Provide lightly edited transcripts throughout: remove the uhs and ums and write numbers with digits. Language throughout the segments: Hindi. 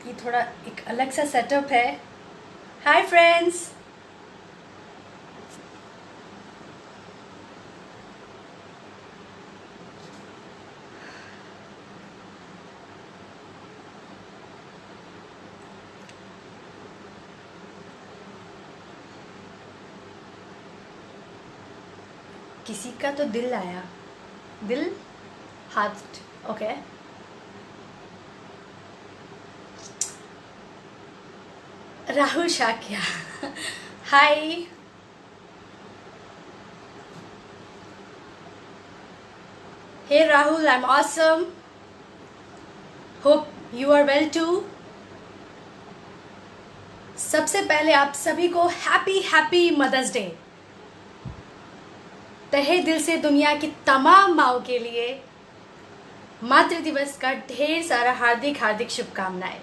ये थोड़ा एक अलग सा सेटअप है। हाय फ्रेंड्स, किसी का तो दिल आया, दिल हाथ, okay. Rahul Shakya, hi. Hey Rahul, I am awesome, hope you are well too. सबसे पहले आप सभी को हैप्पी हैप्पी मदर्स डे। तहे दिल से दुनिया की तमाम माओं के लिए मातृ दिवस का ढेर सारा हार्दिक हार्दिक शुभकामनाएं।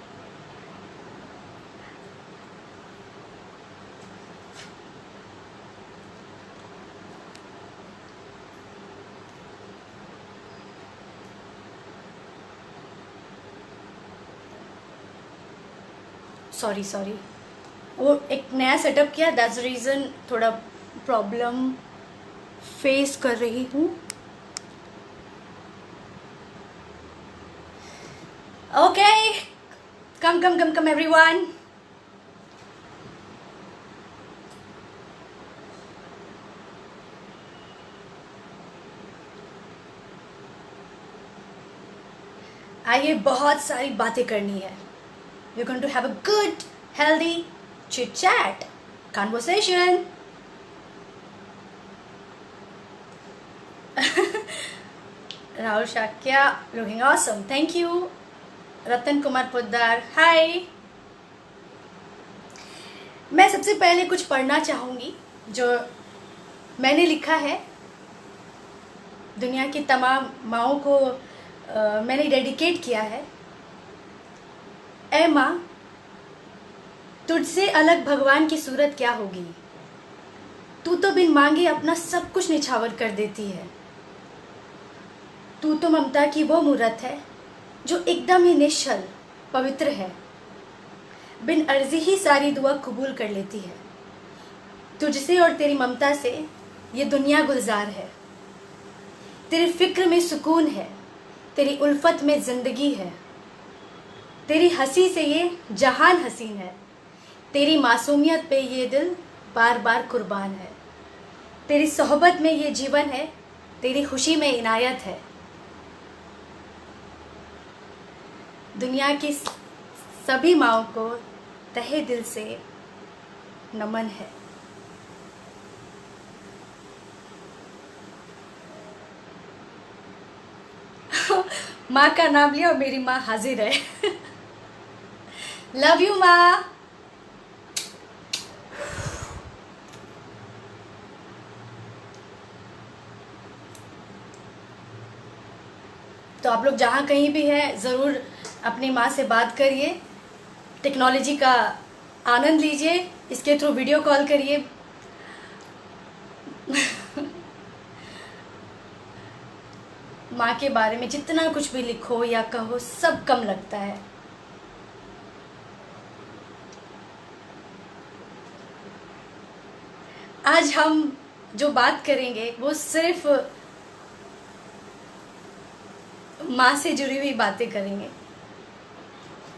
सॉरी, वो एक नया सेटअप किया, दैट्स रीज़न थोड़ा प्रॉब्लम फेस कर रही हूँ। ओके, कम एवरीवन। आइए, बहुत सारी बातें करनी है। We're going to have a good, healthy chit-chat conversation. Rahul Shakya, looking awesome. Thank you. रतन कुमार पोद्दार, हाय। मैं सबसे पहले कुछ पढ़ना चाहूँगी जो मैंने लिखा है। दुनिया की तमाम माँओं को मैंने डेडिकेट किया है। ऐ माँ, तुझसे अलग भगवान की सूरत क्या होगी। तू तो बिन मांगे अपना सब कुछ निछावर कर देती है। तू तो ममता की वो मूरत है जो एकदम ही निश्चल पवित्र है। बिन अर्जी ही सारी दुआ कबूल कर लेती है। तुझसे और तेरी ममता से ये दुनिया गुलजार है। तेरी फिक्र में सुकून है, तेरी उल्फत में जिंदगी है। तेरी हंसी से ये जहान हसीन है। तेरी मासूमियत पे ये दिल बार बार कुर्बान है। तेरी सोहबत में ये जीवन है, तेरी खुशी में इनायत है। दुनिया की सभी माँओं को तहे दिल से नमन है। माँ का नाम लिया और मेरी माँ हाजिर है। लव यू माँ। तो आप लोग जहाँ कहीं भी हैं, ज़रूर अपनी माँ से बात करिए, टेक्नोलॉजी का आनंद लीजिए, इसके थ्रू वीडियो कॉल करिए। माँ के बारे में जितना कुछ भी लिखो या कहो सब कम लगता है। आज हम जो बात करेंगे वो सिर्फ माँ से जुड़ी हुई बातें करेंगे,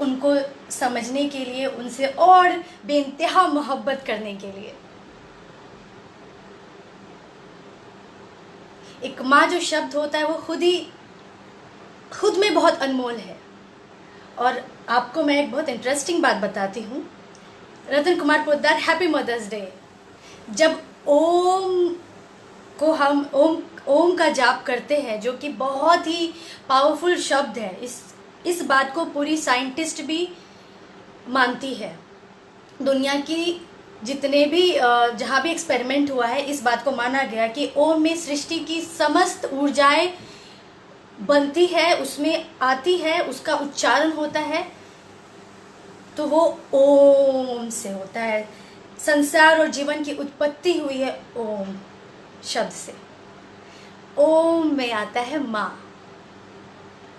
उनको समझने के लिए, उनसे और बेइंतहा मोहब्बत करने के लिए। एक माँ जो शब्द होता है वो खुद में बहुत अनमोल है। और आपको मैं एक बहुत इंटरेस्टिंग बात बताती हूँ। Ratan Kumar Poddar, happy mother's day. जब ओम को हम ओम का जाप करते हैं, जो कि बहुत ही पावरफुल शब्द है, इस बात को पूरी साइंटिस्ट भी मानती है। दुनिया की जितने भी जहाँ भी एक्सपेरिमेंट हुआ है, इस बात को माना गया कि ओम में सृष्टि की समस्त ऊर्जाएं बनती है, उसमें आती है, उसका उच्चारण होता है, तो वो ओम से होता है। संसार और जीवन की उत्पत्ति हुई है ओम शब्द से। ओम में आता है माँ,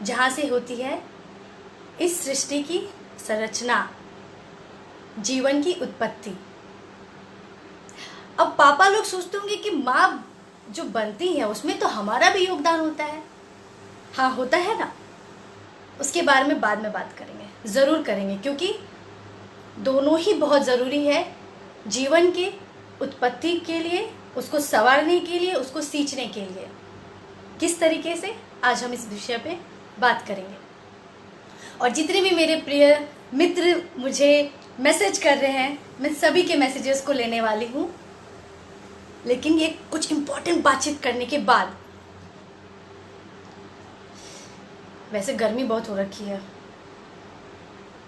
जहाँ से होती है इस सृष्टि की संरचना, जीवन की उत्पत्ति। अब पापा लोग सोचते होंगे कि माँ जो बनती है उसमें तो हमारा भी योगदान होता है। हाँ, होता है ना। उसके बारे में बाद में बात करेंगे, ज़रूर करेंगे, क्योंकि दोनों ही बहुत ज़रूरी है जीवन के उत्पत्ति के लिए, उसको संवारने के लिए, उसको सींचने के लिए। किस तरीके से, आज हम इस विषय पे बात करेंगे। और जितने भी मेरे प्रिय मित्र मुझे मैसेज कर रहे हैं, मैं सभी के मैसेजेस को लेने वाली हूँ, लेकिन ये कुछ इम्पोर्टेंट बातचीत करने के बाद। वैसे गर्मी बहुत हो रखी है,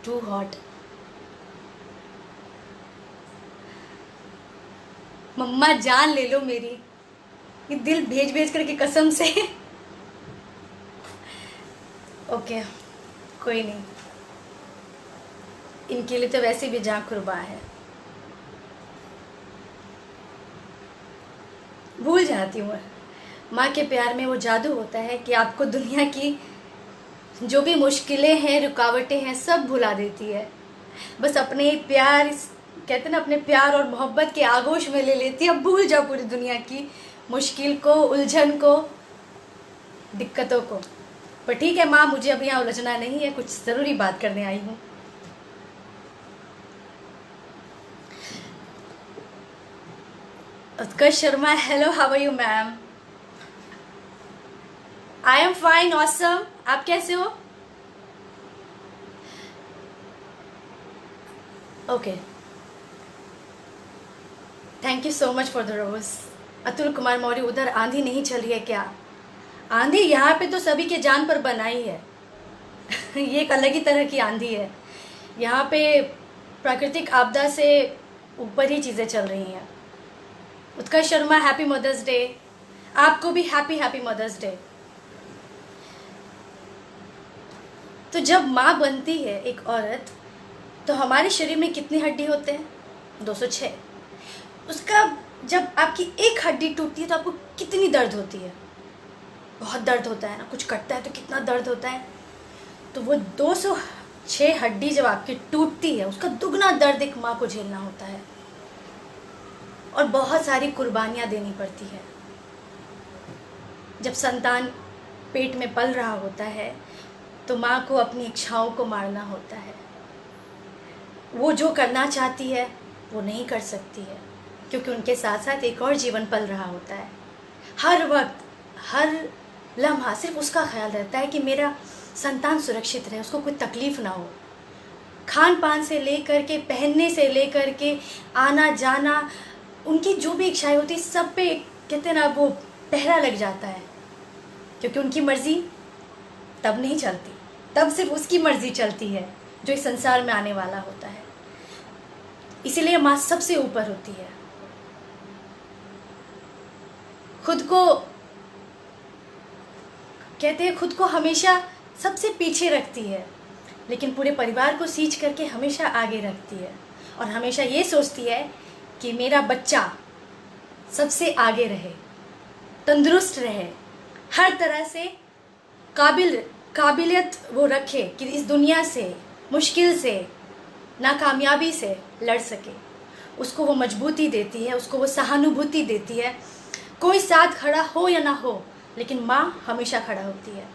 टू हॉट। मम्मा जान ले लो मेरी, ये दिल भेज भेज करके कसम से। ओके, कोई नहीं, इनके लिए तो वैसे भी जान कुर्बान है। भूल जाती हूँ, माँ के प्यार में वो जादू होता है कि आपको दुनिया की जो भी मुश्किलें हैं, रुकावटें हैं, सब भुला देती है। बस अपने प्यार, कहते हैं ना, अपने प्यार और मोहब्बत के आगोश में ले लेती है। अब भूल जाओ पूरी दुनिया की मुश्किल को, उलझन को, दिक्कतों को। पर ठीक है माँ, मुझे अब यहाँ उलझना नहीं है, कुछ ज़रूरी बात करने आई हूँ। Utkarsh Sharma, hello, how are you ma'am? I am fine, awesome. आप कैसे हो? Okay, thank you so much for the rose. Atul Kumar Maurya, उधर आंधी नहीं चल रही है क्या? आंधी यहाँ पे तो सभी के जान पर बनाई है। ये एक अलग ही तरह की आंधी है। यहाँ पे प्राकृतिक आपदा से ऊपर ही चीज़ें चल रही हैं। उत्कर्ष शर्मा, हैप्पी मदर्स डे। आपको भी हैप्पी मदर्स डे। तो जब माँ बनती है एक औरत, तो हमारे शरीर में कितनी हड्डी होते हैं? 206। उसका जब आपकी एक हड्डी टूटती है तो आपको कितनी दर्द होती है? बहुत दर्द होता है ना, कुछ कटता है तो कितना दर्द होता है। तो वो 206 हड्डी जब आपकी टूटती है, उसका दुगना दर्द एक माँ को झेलना होता है और बहुत सारी कुर्बानियाँ देनी पड़ती है। जब संतान पेट में पल रहा होता है तो माँ को अपनी इच्छाओं को मारना होता है। वो जो करना चाहती है वो नहीं कर सकती है, क्योंकि उनके साथ साथ एक और जीवन पल रहा होता है। हर वक्त, हर लम्हा सिर्फ उसका ख्याल रहता है कि मेरा संतान सुरक्षित रहे, उसको कोई तकलीफ़ ना हो। खान पान से लेकर के, पहनने से लेकर के, आना जाना, उनकी जो भी इच्छाएं होती सब पे, कहते हैं ना, वो पहरा लग जाता है, क्योंकि उनकी मर्ज़ी तब नहीं चलती, तब सिर्फ उसकी मर्ज़ी चलती है जो इस संसार में आने वाला होता है। इसीलिए माँ सबसे ऊपर होती है। खुद को, कहते हैं, खुद को हमेशा सबसे पीछे रखती है, लेकिन पूरे परिवार को सींच करके हमेशा आगे रखती है। और हमेशा ये सोचती है कि मेरा बच्चा सबसे आगे रहे, तंदुरुस्त रहे, हर तरह से काबिलियत वो रखे कि इस दुनिया से, मुश्किल से, नाकामयाबी से लड़ सके। उसको वो मजबूती देती है, उसको वो सहानुभूति देती है। कोई साथ खड़ा हो या ना हो, लेकिन माँ हमेशा खड़ा होती है।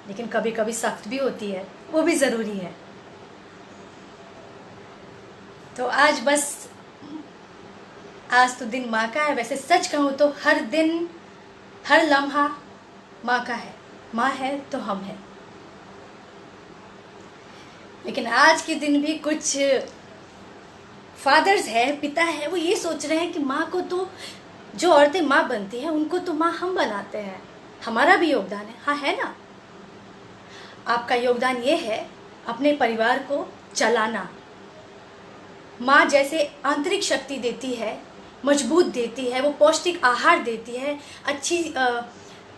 लेकिन कभी कभी सख्त भी होती है, वो भी ज़रूरी है। तो आज तो दिन माँ का है। वैसे सच कहूँ तो हर दिन, हर लम्हा माँ का है। माँ है तो हम हैं। लेकिन आज के दिन भी कुछ फादर्स हैं, पिता है, वो ये सोच रहे हैं कि माँ को तो, जो औरतें माँ बनती हैं उनको तो माँ हम बनाते हैं, हमारा भी योगदान है। हाँ, है ना। आपका योगदान ये है अपने परिवार को चलाना। माँ जैसे आंतरिक शक्ति देती है, मजबूत देती है, वो पौष्टिक आहार देती है, अच्छी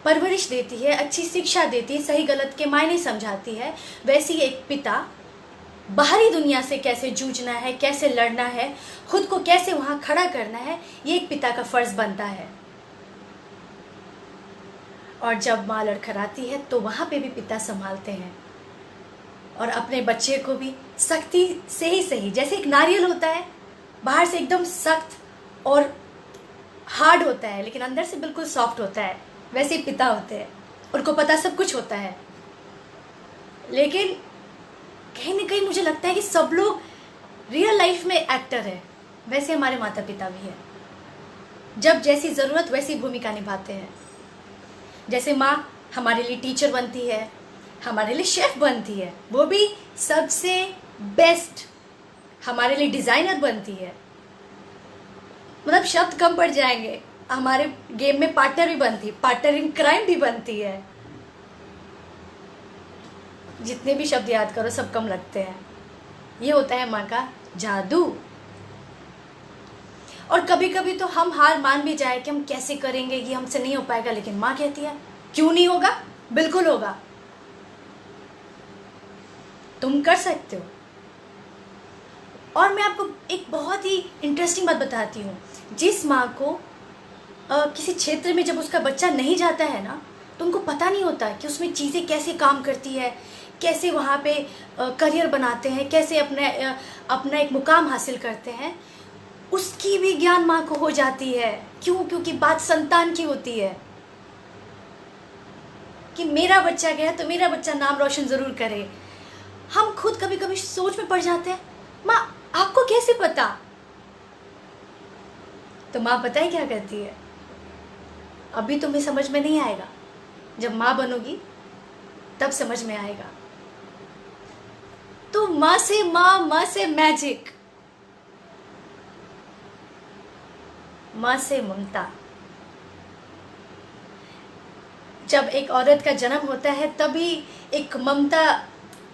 परवरिश देती है, अच्छी शिक्षा देती है, सही गलत के मायने समझाती है, वैसे ही एक पिता बाहरी दुनिया से कैसे जूझना है, कैसे लड़ना है, खुद को कैसे वहाँ खड़ा करना है, ये एक पिता का फ़र्ज़ बनता है। और जब माँ लड़खड़ाती है तो वहाँ पे भी पिता संभालते हैं। और अपने बच्चे को भी सख्ती से ही सही, जैसे एक नारियल होता है बाहर से एकदम सख्त और हार्ड होता है लेकिन अंदर से बिल्कुल सॉफ्ट होता है, वैसे ही पिता होते हैं, उनको पता सब कुछ होता है। लेकिन कहीं ना कहीं मुझे लगता है कि सब लोग रियल लाइफ में एक्टर है, वैसे हमारे माता पिता भी है। जब जैसी ज़रूरत वैसी भूमिका निभाते हैं। जैसे माँ हमारे लिए टीचर बनती है, हमारे लिए शेफ बनती है, वो भी सबसे बेस्ट, हमारे लिए डिज़ाइनर बनती है, मतलब शब्द कम पड़ जाएंगे। हमारे गेम में पार्टनर भी बनती है, पार्टनर इन क्राइम भी बनती है। जितने भी शब्द याद करो सब कम लगते हैं। ये होता है माँ का जादू। और कभी कभी तो हम हार मान भी जाए कि हम कैसे करेंगे, ये हमसे नहीं हो पाएगा, लेकिन माँ कहती है क्यों नहीं होगा, बिल्कुल होगा, तुम कर सकते हो। और मैं आपको एक बहुत ही इंटरेस्टिंग बात बताती हूँ। जिस माँ को किसी क्षेत्र में जब उसका बच्चा नहीं जाता है ना, तो उनको पता नहीं होता कि उसमें चीज़ें कैसे काम करती है, कैसे वहाँ पे करियर बनाते हैं, कैसे अपना एक मुकाम हासिल करते हैं, उसकी भी ज्ञान माँ को हो जाती है। क्यों? क्योंकि बात संतान की होती है कि मेरा बच्चा गया तो मेरा बच्चा नाम रोशन ज़रूर करे। हम खुद कभी कभी सोच में पड़ जाते हैं, माँ आपको कैसे पता? तो माँ पता है क्या कहती है, अभी तुम्हें समझ में नहीं आएगा, जब माँ बनोगी तब समझ में आएगा। तो माँ से मैजिक, माँ से ममता। जब एक औरत का जन्म होता है तभी एक ममता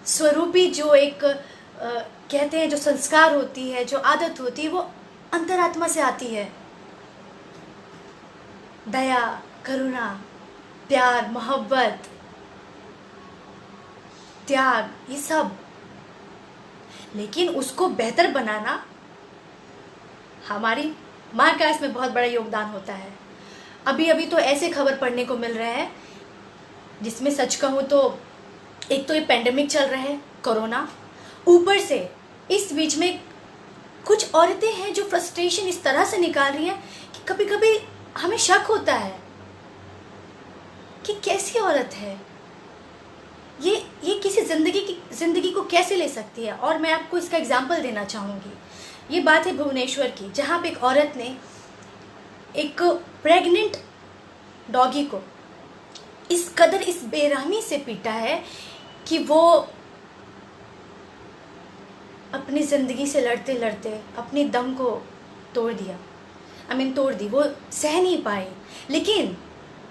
स्वरूपी जो एक कहते हैं जो संस्कार होती है, जो आदत होती है, वो अंतरात्मा से आती है। दया, करुणा, प्यार, मोहब्बत, त्याग, ये सब। लेकिन उसको बेहतर बनाना हमारी माँ का इसमें बहुत बड़ा योगदान होता है। अभी अभी तो ऐसे खबर पढ़ने को मिल रहे हैं जिसमें सच कहूँ तो एक तो ये पेंडेमिक चल रहा है, कोरोना, ऊपर से इस बीच में कुछ औरतें हैं जो फ्रस्ट्रेशन इस तरह से निकाल रही हैं कि कभी कभी हमें शक होता है कि कैसी औरत है ये किसी जिंदगी को कैसे ले सकती है। और मैं आपको इसका एग्जाम्पल देना चाहूँगी। ये बात है भुवनेश्वर की, जहाँ पे एक औरत ने एक प्रेग्नेंट डॉगी को इस कदर इस बेरहमी से पीटा है कि वो अपनी ज़िंदगी से लड़ते लड़ते अपनी दम को तोड़ दिया। तोड़ दी, वो सह नहीं पाई। लेकिन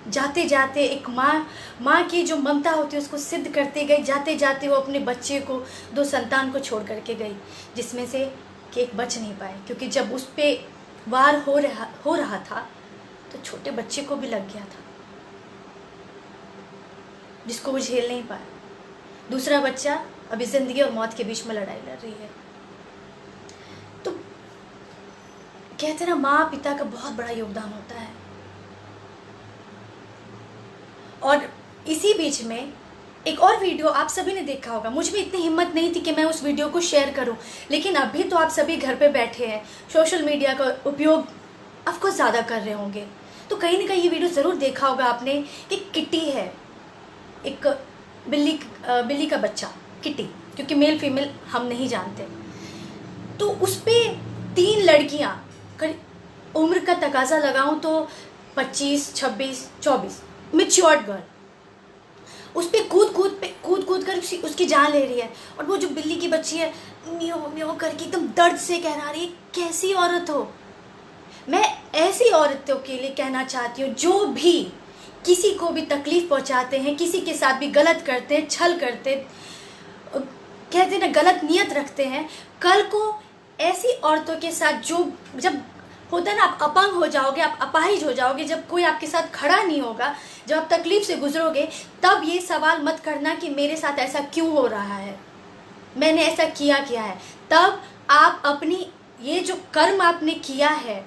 जाते जाते एक माँ की जो ममता होती है उसको सिद्ध करते गई। जाते जाते वो अपने बच्चे को, 2 संतान को छोड़ करके गई, जिसमें से कि एक बच नहीं पाए, क्योंकि जब उस पर वार हो रहा था तो छोटे बच्चे को भी लग गया था, जिसको वो झेल नहीं पाया। दूसरा बच्चा अभी जिंदगी और मौत के बीच में लड़ाई लड़ रही है। तो कहते हैं ना, माँ पिता का बहुत बड़ा योगदान होता है। और इसी बीच में एक और वीडियो आप सभी ने देखा होगा। मुझ में इतनी हिम्मत नहीं थी कि मैं उस वीडियो को शेयर करूं, लेकिन अभी तो आप सभी घर पे बैठे हैं, सोशल मीडिया का उपयोग ऑफकोर्स ज़्यादा कर रहे होंगे, तो कहीं ना कहीं ये वीडियो ज़रूर देखा होगा आपने कि किट्टी है, एक बिल्ली का बच्चा किट्टी, क्योंकि मेल फीमेल हम नहीं जानते। तो उस पर 3 लड़कियाँ, उम्र का तकाजा लगाऊं तो 25, 26, 24 मैच्योर्ड गर्ल, उस पर कूद कर उसकी जान ले रही है। और वो जो बिल्ली की बच्ची है म्याओ म्याओ करके एकदम दर्द से कह रही है, कैसी औरत हो। मैं ऐसी औरतों के लिए कहना चाहती हूँ जो भी किसी को भी तकलीफ पहुँचाते हैं, किसी के साथ भी गलत करते हैं, छल करते, कहते हैं ना गलत नियत रखते हैं, कल को ऐसी औरतों के साथ जो जब होता है ना, आप अपंग हो जाओगे, आप अपाहिज हो जाओगे, जब कोई आपके साथ खड़ा नहीं होगा, जब आप तकलीफ से गुजरोगे, तब ये सवाल मत करना कि मेरे साथ ऐसा क्यों हो रहा है, मैंने ऐसा किया है। तब आप अपनी ये जो कर्म आपने किया है,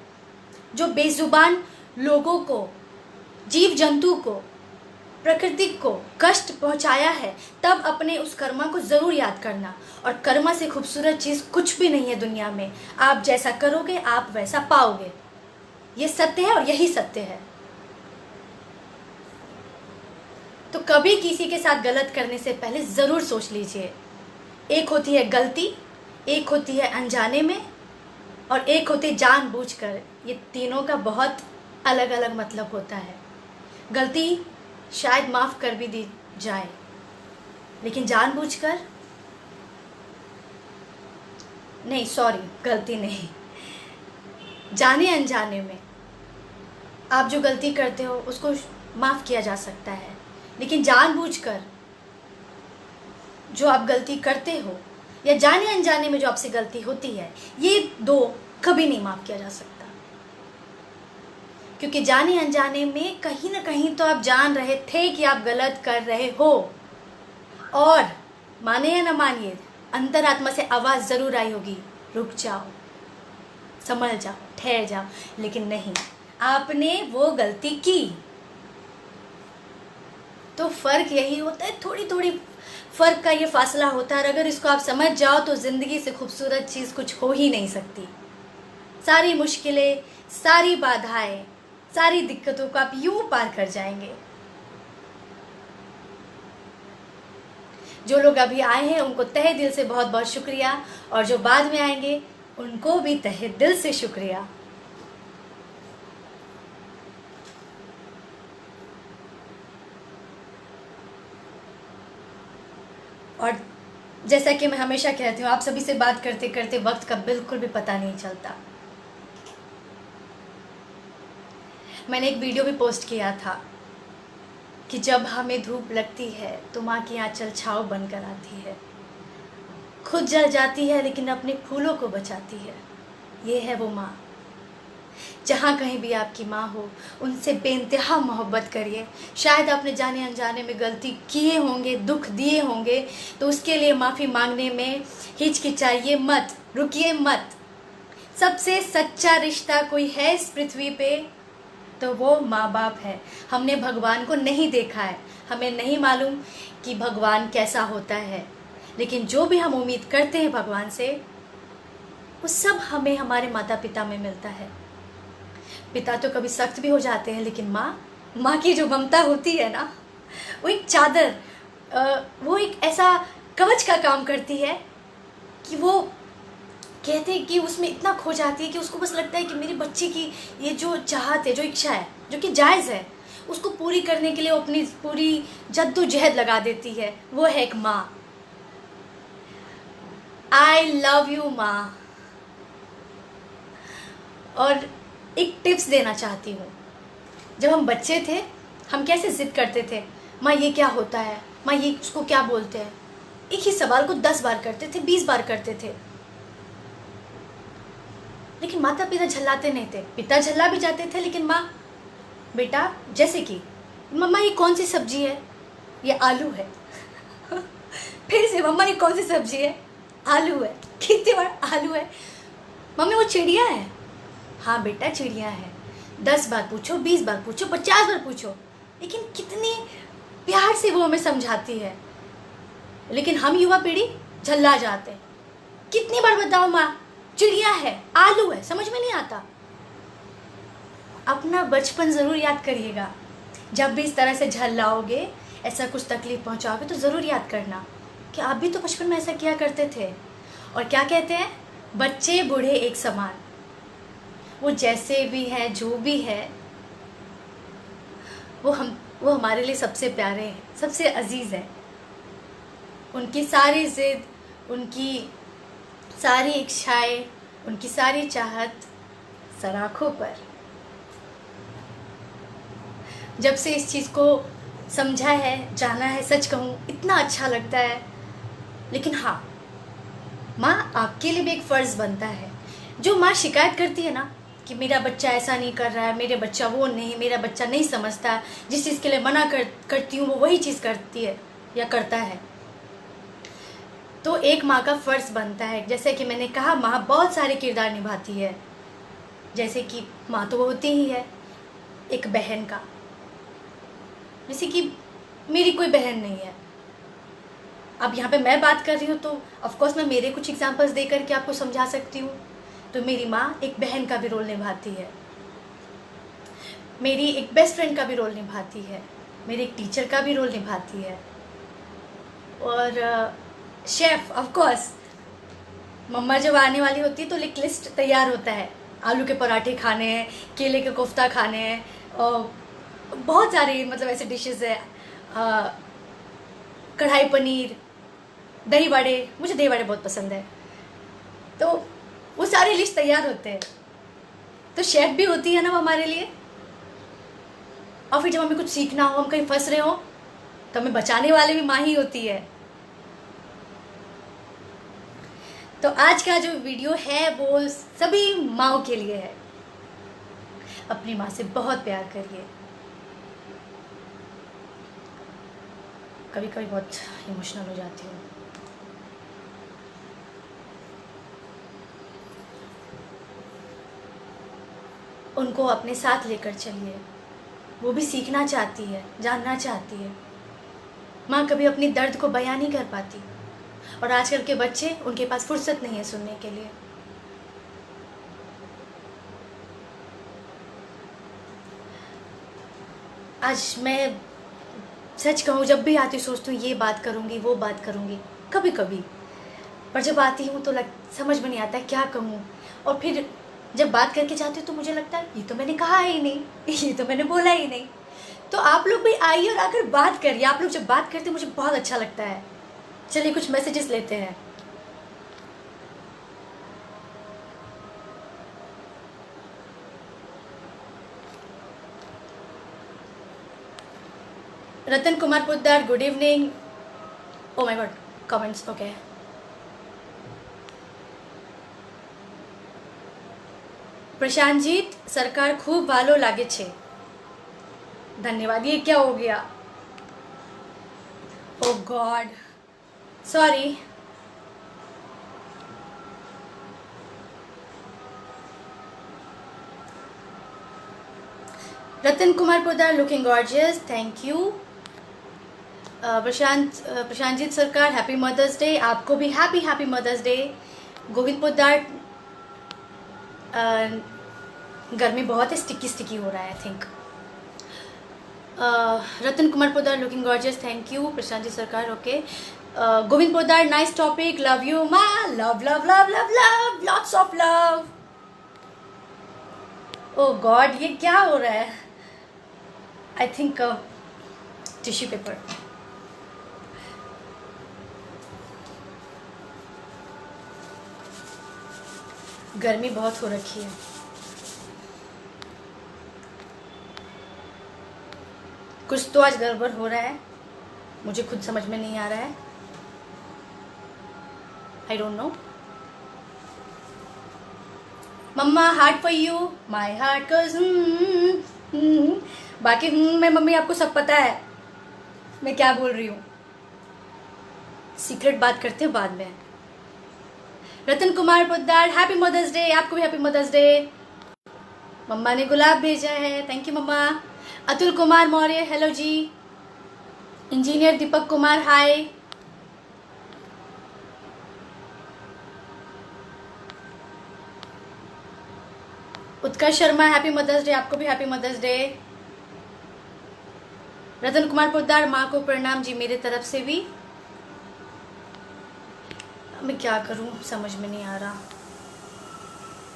जो बेजुबान लोगों को, जीव जंतु को प्रकृति को कष्ट पहुंचाया है, तब अपने उस कर्मा को ज़रूर याद करना। और कर्मा से खूबसूरत चीज़ कुछ भी नहीं है दुनिया में। आप जैसा करोगे आप वैसा पाओगे, ये सत्य है और यही सत्य है। तो कभी किसी के साथ गलत करने से पहले ज़रूर सोच लीजिए। एक होती है गलती, एक होती है अनजाने में, और एक होती है जानबूझकर। ये तीनों का बहुत अलग अलग मतलब होता है। गलती शायद माफ़ कर भी दी जाए, लेकिन जानबूझकर नहीं, सॉरी, गलती नहीं, जाने अनजाने में आप जो गलती करते हो उसको माफ़ किया जा सकता है, लेकिन जानबूझकर जो आप गलती करते हो या जाने अनजाने में जो आपसे गलती होती है, ये दो कभी नहीं माफ़ किया जा सकता। क्योंकि जाने अनजाने में कहीं ना कहीं तो आप जान रहे थे कि आप गलत कर रहे हो, और माने या ना मानिए, अंतरात्मा से आवाज़ ज़रूर आई होगी, रुक जाओ, संभल जाओ, ठहर जाओ, लेकिन नहीं, आपने वो गलती की। तो फ़र्क यही होता है, थोड़ी थोड़ी फ़र्क का ये फासला होता है, और अगर इसको आप समझ जाओ तो ज़िंदगी से खूबसूरत चीज़ कुछ हो ही नहीं सकती। सारी मुश्किलें, सारी बाधाएं, सारी दिक्कतों को आप यूं पार कर जाएंगे। जो लोग अभी आए हैं उनको तहे दिल से बहुत बहुत शुक्रिया, और जो बाद में आएंगे उनको भी तहे दिल से शुक्रिया। और जैसा कि मैं हमेशा कहती हूँ, आप सभी से बात करते करते वक्त का बिल्कुल भी पता नहीं चलता। मैंने एक वीडियो भी पोस्ट किया था कि जब हमें धूप लगती है तो माँ की आंचल छाँव बनकर आती है, खुद जल जाती है लेकिन अपने फूलों को बचाती है। ये है वो माँ। जहाँ कहीं भी आपकी माँ हो, उनसे बेइंतहा मोहब्बत करिए। शायद आपने जाने अनजाने में गलती किए होंगे, दुख दिए होंगे, तो उसके लिए माफ़ी मांगने में हिचकिचाइए मत, रुकिए मत। सबसे सच्चा रिश्ता कोई है इस पृथ्वी पे तो वो माँ बाप है। हमने भगवान को नहीं देखा है, हमें नहीं मालूम कि भगवान कैसा होता है, लेकिन जो भी हम उम्मीद करते हैं भगवान से, वो सब हमें हमारे माता पिता में मिलता है। पिता तो कभी सख्त भी हो जाते हैं, लेकिन माँ की जो ममता होती है ना, वो एक चादर, वो एक ऐसा कवच का काम करती है कि वो कहते हैं कि उसमें इतना खो जाती है कि उसको बस लगता है कि मेरे बच्चे की ये जो चाहत है, जो इच्छा है, जो कि जायज़ है, उसको पूरी करने के लिए वो अपनी पूरी जद्दोजहद लगा देती है। वो है एक माँ। आई लव यू माँ। और एक टिप्स देना चाहती हूँ। जब हम बच्चे थे, हम कैसे ज़िद करते थे, माँ ये क्या होता है, माँ ये उसको क्या बोलते हैं। एक ही सवाल को 10 बार करते थे, 20 बार करते थे, लेकिन माता पिता झल्लाते नहीं थे। पिता झल्ला भी जाते थे, लेकिन माँ, बेटा जैसे कि मम्मा ये कौन सी सब्जी है, ये आलू है। फिर से मम्मा ये कौन सी सब्जी है, आलू है। कितनी बार आलू है। मम्मी वो चिड़िया है, हाँ बेटा चिड़िया है। 10 बार पूछो, 20 बार पूछो, 50 बार पूछो, लेकिन कितनी प्यार से वो हमें समझाती है। लेकिन हम युवा पीढ़ी झल्ला जाते हैं। कितनी बार बताओ माँ, चिड़िया है, आलू है, समझ में नहीं आता। अपना बचपन ज़रूर याद करिएगा। जब भी इस तरह से झल्लाओगे, ऐसा कुछ तकलीफ पहुंचाओगे, तो ज़रूर याद करना कि आप भी तो बचपन में ऐसा किया करते थे। और क्या कहते हैं, बच्चे बूढ़े एक समान। वो जैसे भी हैं, जो भी है, वो हमारे लिए सबसे प्यारे हैं, सबसे अजीज़ हैं। उनकी सारी ज़िद, उनकी सारी इच्छाएं, उनकी सारी चाहत सराखों पर। जब से इस चीज़ को समझा है, जाना है, सच कहूँ इतना अच्छा लगता है। लेकिन हाँ, माँ आपके लिए भी एक फ़र्ज़ बनता है। जो माँ शिकायत करती है ना कि मेरा बच्चा ऐसा नहीं कर रहा है, मेरे बच्चा वो नहीं, मेरा बच्चा नहीं समझता, जिस चीज़ के लिए मना करती हूँ वो वही चीज़ करती है या करता है, तो एक माँ का फ़र्ज़ बनता है। जैसे कि मैंने कहा, माँ बहुत सारे किरदार निभाती है। जैसे कि माँ तो वो होती ही है एक बहन का। जैसे कि मेरी कोई बहन नहीं है। अब यहाँ पे मैं बात कर रही हूँ तो ऑफकोर्स मैं मेरे कुछ एग्जांपल्स दे करके आपको समझा सकती हूँ। तो मेरी माँ एक बहन का भी रोल निभाती है, मेरी एक बेस्ट फ्रेंड का भी रोल निभाती है, मेरी एक टीचर का भी रोल निभाती है, और शेफ़ ऑफकोर्स। मम्मा जब आने वाली होती है तो एक लिस्ट तैयार होता है, आलू के पराठे खाने हैं, केले के कोफ्ता खाने हैं, और बहुत सारे मतलब ऐसे डिशेस है, कढ़ाई पनीर, दही बड़े, मुझे दही बड़े बहुत पसंद है। तो वो सारे लिस्ट तैयार होते हैं। तो शेफ़ भी होती है ना वो हमारे लिए। और फिर जब हमें कुछ सीखना हो, हम कहीं फंस रहे हो, तो हमें बचाने वाले भी माँ ही होती है। तो आज का जो वीडियो है वो सभी माँओं के लिए है। अपनी माँ से बहुत प्यार करिए। कभी कभी बहुत इमोशनल हो जाती हूँ। उनको अपने साथ लेकर चलिए, वो भी सीखना चाहती है, जानना चाहती है। माँ कभी अपनी दर्द को बयां नहीं कर पाती, और आजकल के बच्चे, उनके पास फुर्सत नहीं है सुनने के लिए। आज मैं सच कहूँ, जब भी आती हूँ सोचती हूँ ये बात करूँगी, वो बात करूँगी, कभी कभी, पर जब आती हूँ तो समझ में नहीं आता है क्या कहूँ। और फिर जब बात करके जाती हूँ तो मुझे लगता है ये तो मैंने कहा ही नहीं, ये तो मैंने बोला ही नहीं। तो आप लोग भी आइए और आकर बात करिए। आप लोग जब बात करते हैं मुझे बहुत अच्छा लगता है। चलिए कुछ मैसेजेस लेते हैं। Ratan Kumar Poddar, good evening. Oh my God, comments, okay. Prashantjit, Sarkar खूब वालो लागे छे। धन्यवाद। ये क्या हो गया? Oh God, sorry. Ratan Kumar Poddar, looking gorgeous, thank you. Prashantjit Sarkar, happy mother's day. आपको भी happy happy mother's day. Govind Poddar, गर्मी बहुत है, स्टिकी स्टिकी हो रहा है I think. Ratan Kumar Poddar, looking gorgeous, thank you. Prashantjit Sarkar, okay. Govind Poddar, nice topic, love you माँ, love love love love love, lots of love. Oh God, ये क्या हो रहा है? I think tissue paper. गर्मी बहुत हो रखी है। कुछ तो आज गड़बड़ हो रहा है, मुझे खुद समझ में नहीं आ रहा है। I don't know. मम्मा, heart for you, my heart goes. बाकी मैं मम्मी आपको सब पता है मैं क्या बोल रही हूँ। सीक्रेट बात करते हैं बाद में। Ratan Kumar Poddar, happy mother's day. आपको भी हैप्पी मदर्स डे। मम्मा ने गुलाब भेजा है, थैंक यू मम्मा। अतुल कुमार मौर्य, हेलो जी। Engineer Deepak Kumar, hi. Utkarsh Sharma, happy mother's day. आपको भी happy mother's day. Ratan Kumar Poddar, माँ को प्रणाम जी मेरे तरफ से भी। मैं क्या करूं, समझ में नहीं आ रहा।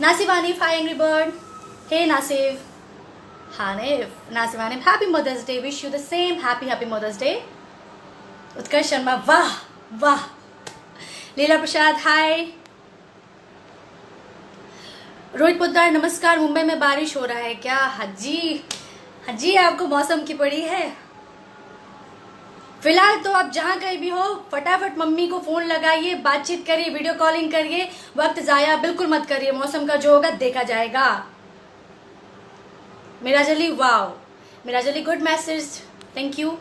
Nasif Hanif, hi angry bird. Hey Nasif Hanif, Nasif Hanif, happy mother's day. Wish you the same, happy happy mother's day. Utkarsh Sharma, वाह वाह। लीला प्रसाद, हाय। रोहित पोद्दार, नमस्कार। मुंबई में बारिश हो रहा है क्या? हाजी, हाजी, आपको मौसम की पड़ी है। फिलहाल तो आप जहां कहीं भी हो, फटाफट मम्मी को फोन लगाइए, बातचीत करिए, वीडियो कॉलिंग करिए। वक्त जाया बिल्कुल मत करिए। मौसम का जो होगा देखा जाएगा। मेरा जली, वाओ, मेरा जली, good message, thank you.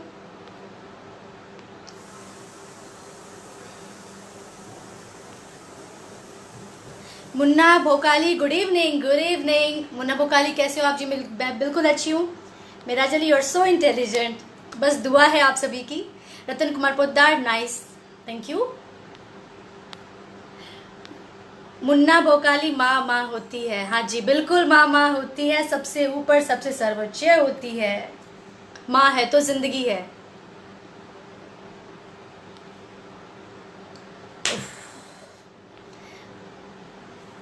Munna Bhokali, good evening, good evening. Munna Bhokali, कैसे हो आप जी? मैं बिल्कुल अच्छी हूँ। मेरा जली, यू आर सो इंटेलिजेंट, बस दुआ है आप सभी की। Ratan Kumar Poddar, nice, thank you. Munna Bhokali, माँ माँ होती है। हाँ जी बिल्कुल, माँ माँ होती है, सबसे ऊपर सबसे सर्वोच्च होती है। माँ है तो जिंदगी है।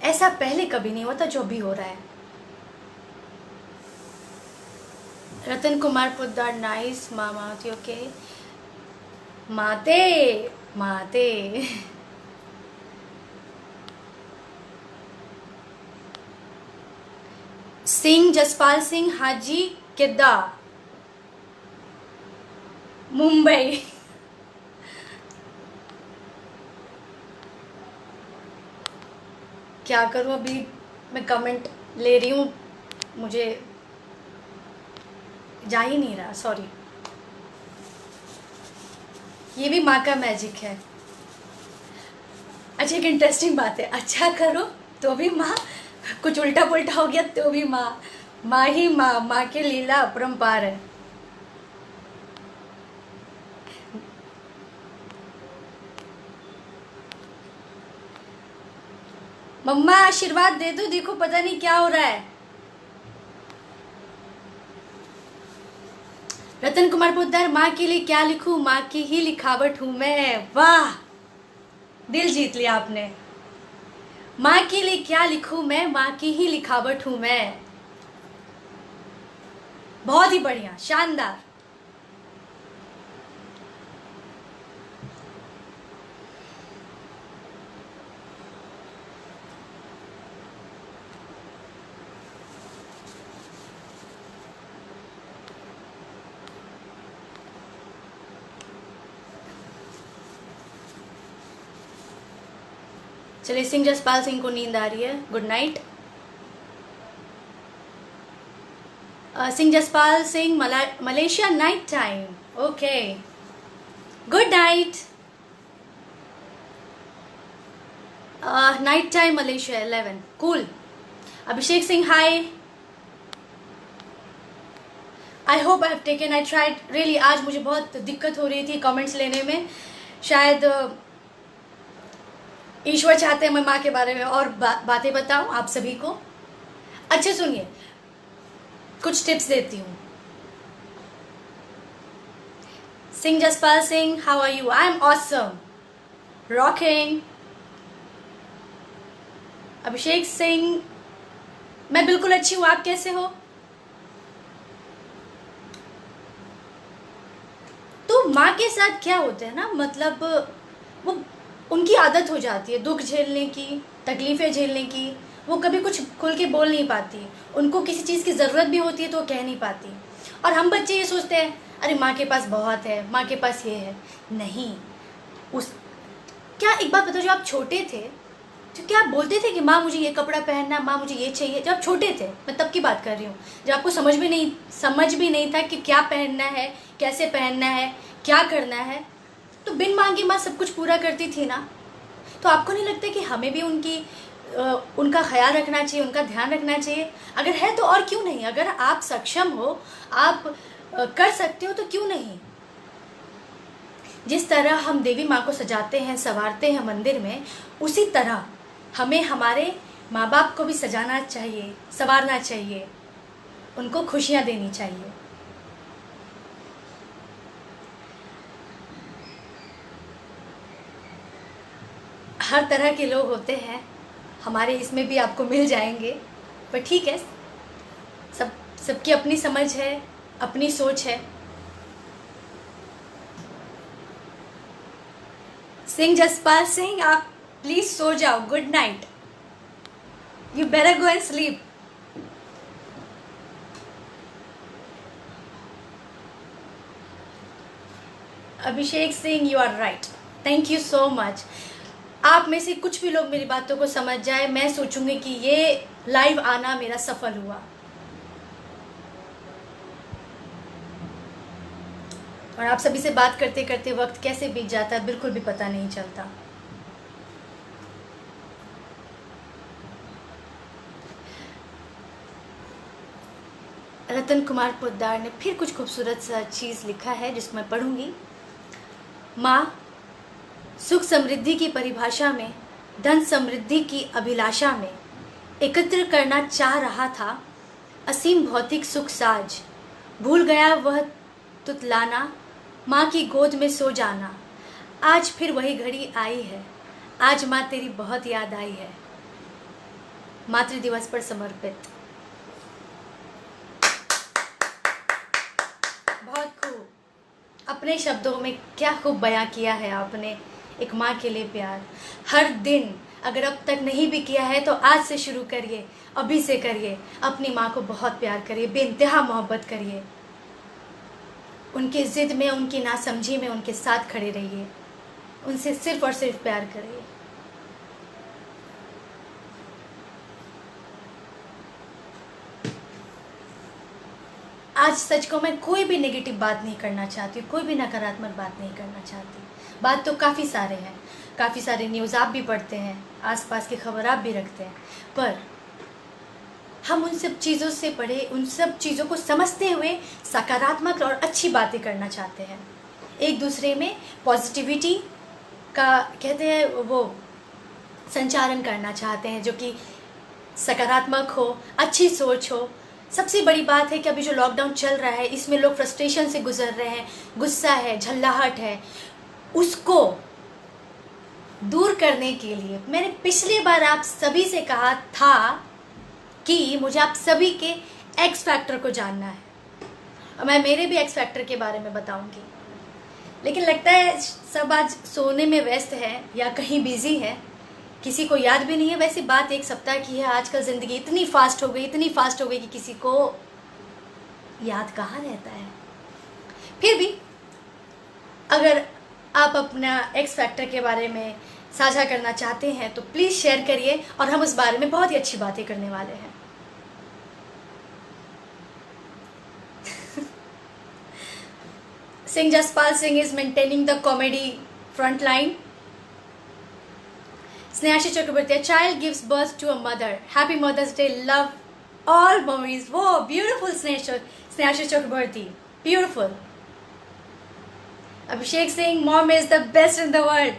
ऐसा पहले कभी नहीं हुआ था जो अभी हो रहा है। रतन कुमार पोद्दार, नाइस, माँ माँ होती, ओके। माते माते सिंह, जसपाल सिंह, हाजी किद्दा, मुंबई। क्या करूं, अभी मैं कमेंट ले रही हूँ, मुझे जा ही नहीं रहा, सॉरी। ये भी माँ का मैजिक है। अच्छा, एक इंटरेस्टिंग बात है, अच्छा करो तो भी माँ, कुछ उल्टा पुल्टा हो गया तो भी माँ। माँ ही माँ, माँ की लीला अपरंपार है। मम्मा आशीर्वाद दे दो, देखो पता नहीं क्या हो रहा है। रतन कुमार पोद्दार, माँ के लिए क्या लिखूं, माँ की ही लिखावट हूं मैं। वाह, दिल जीत लिया आपने। माँ के लिए क्या लिखूं मैं, माँ की ही लिखावट हूं मैं। बहुत ही बढ़िया, शानदार। चलिए, सिंह जसपाल सिंह को नींद आ रही है, good night. Singh Jaspal Singh, Malaysia night time, okay, good night. Night time Malaysia 11, cool. Abhishek Singh, hi. I hope I have taken, I tried really. आज मुझे बहुत दिक्कत हो रही थी कमेंट्स लेने में, शायद ईश्वर चाहते हैं मैं माँ के बारे में और बातें बताऊं आप सभी को। अच्छे सुनिए, कुछ टिप्स देती हूँ। Singh Jaspal Singh, how are you? I am awesome, rocking. Abhishek Singh, मैं बिल्कुल अच्छी हूँ, आप कैसे हो? तो माँ के साथ क्या होता है ना, मतलब वो उनकी आदत हो जाती है दुख झेलने की, तकलीफ़ें झेलने की। वो कभी कुछ खुल के बोल नहीं पाती, उनको किसी चीज़ की ज़रूरत भी होती है तो वो कह नहीं पाती। और हम बच्चे ये सोचते हैं, अरे माँ के पास बहुत है, माँ के पास ये है। नहीं, उस क्या एक बात बताओ, जब आप छोटे थे तो क्या आप बोलते थे कि माँ मुझे ये कपड़ा पहनना, माँ मुझे ये चाहिए? जब आप छोटे थे, मैं तब की बात कर रही हूँ, जब आपको समझ भी नहीं था कि क्या पहनना है, कैसे पहनना है, क्या करना है, तो बिन मांगे माँ सब कुछ पूरा करती थी ना। तो आपको नहीं लगता कि हमें भी उनका ख्याल रखना चाहिए, उनका ध्यान रखना चाहिए? अगर है तो और क्यों नहीं, अगर आप सक्षम हो, आप कर सकते हो तो क्यों नहीं। जिस तरह हम देवी माँ को सजाते हैं, संवारते हैं मंदिर में, उसी तरह हमें हमारे माँ बाप को भी सजाना चाहिए, संवारना चाहिए, उनको खुशियाँ देनी चाहिए। हर तरह के लोग होते हैं, हमारे इसमें भी आपको मिल जाएंगे, पर ठीक है, सबकी अपनी समझ है, अपनी सोच है। सिंह जसपाल सिंह, आप प्लीज सो जाओ, good night, you better go and sleep. Abhishek Singh, you are right, thank you so much. आप में से कुछ भी लोग मेरी बातों को समझ जाए, मैं सोचूंगी कि ये लाइव आना मेरा सफल हुआ। और आप सभी से बात करते करते वक्त कैसे बीत जाता है बिल्कुल भी पता नहीं चलता। रतन कुमार पोद्दार ने फिर कुछ खूबसूरत सा चीज़ लिखा है जिसको मैं पढ़ूंगी। माँ, सुख समृद्धि की परिभाषा में, धन समृद्धि की अभिलाषा में एकत्र करना चाह रहा था असीम भौतिक सुख साज। भूल गया वह तुतलाना, माँ की गोद में सो जाना। आज फिर वही घड़ी आई है, आज माँ तेरी बहुत याद आई है। मातृ दिवस पर समर्पित। बहुत खूब, अपने शब्दों में क्या खूब बयां किया है आपने एक माँ के लिए प्यार। हर दिन अगर अब तक नहीं भी किया है तो आज से शुरू करिए, अभी से करिए। अपनी माँ को बहुत प्यार करिए, बेइंतहा मोहब्बत करिए। उनकी ज़िद में, उनकी नासमझी में उनके साथ खड़े रहिए। उनसे सिर्फ और सिर्फ प्यार करिए। आज सच को मैं कोई भी नेगेटिव बात नहीं करना चाहती, कोई भी नकारात्मक बात नहीं करना चाहती। बात तो काफ़ी सारे हैं, काफ़ी सारे न्यूज़ आप भी पढ़ते हैं, आसपास की खबर आप भी रखते हैं, पर हम उन सब चीज़ों से पढ़े, उन सब चीज़ों को समझते हुए सकारात्मक और अच्छी बातें करना चाहते हैं। एक दूसरे में पॉजिटिविटी का कहते हैं वो संचारण करना चाहते हैं, जो कि सकारात्मक हो, अच्छी सोच हो। सबसे बड़ी बात है कि अभी जो लॉकडाउन चल रहा है इसमें लोग फ्रस्ट्रेशन से गुजर रहे हैं, गुस्सा है, झल्लाहट है, उसको दूर करने के लिए मैंने पिछली बार आप सभी से कहा था कि मुझे आप सभी के एक्स फैक्टर को जानना है और मैं मेरे भी एक्स फैक्टर के बारे में बताऊंगी। लेकिन लगता है सब आज सोने में व्यस्त है या कहीं बिजी है, किसी को याद भी नहीं है। वैसे बात एक सप्ताह की है, आजकल ज़िंदगी इतनी फास्ट हो गई कि किसी को याद कहाँ रहता है। फिर भी अगर आप अपना एक्स फैक्टर के बारे में साझा करना चाहते हैं तो प्लीज़ शेयर करिए और हम उस बारे में बहुत ही अच्छी बातें करने वाले हैं। Singh Jaspal Singh is maintaining the comedy front line. Snehashi Chakraborty, a child gives birth to a mother. Happy Mother's Day. Love all mummies. Whoa, beautiful Snehashi Chakraborty. Beautiful. Abhishek Singh, mom is the best in the world.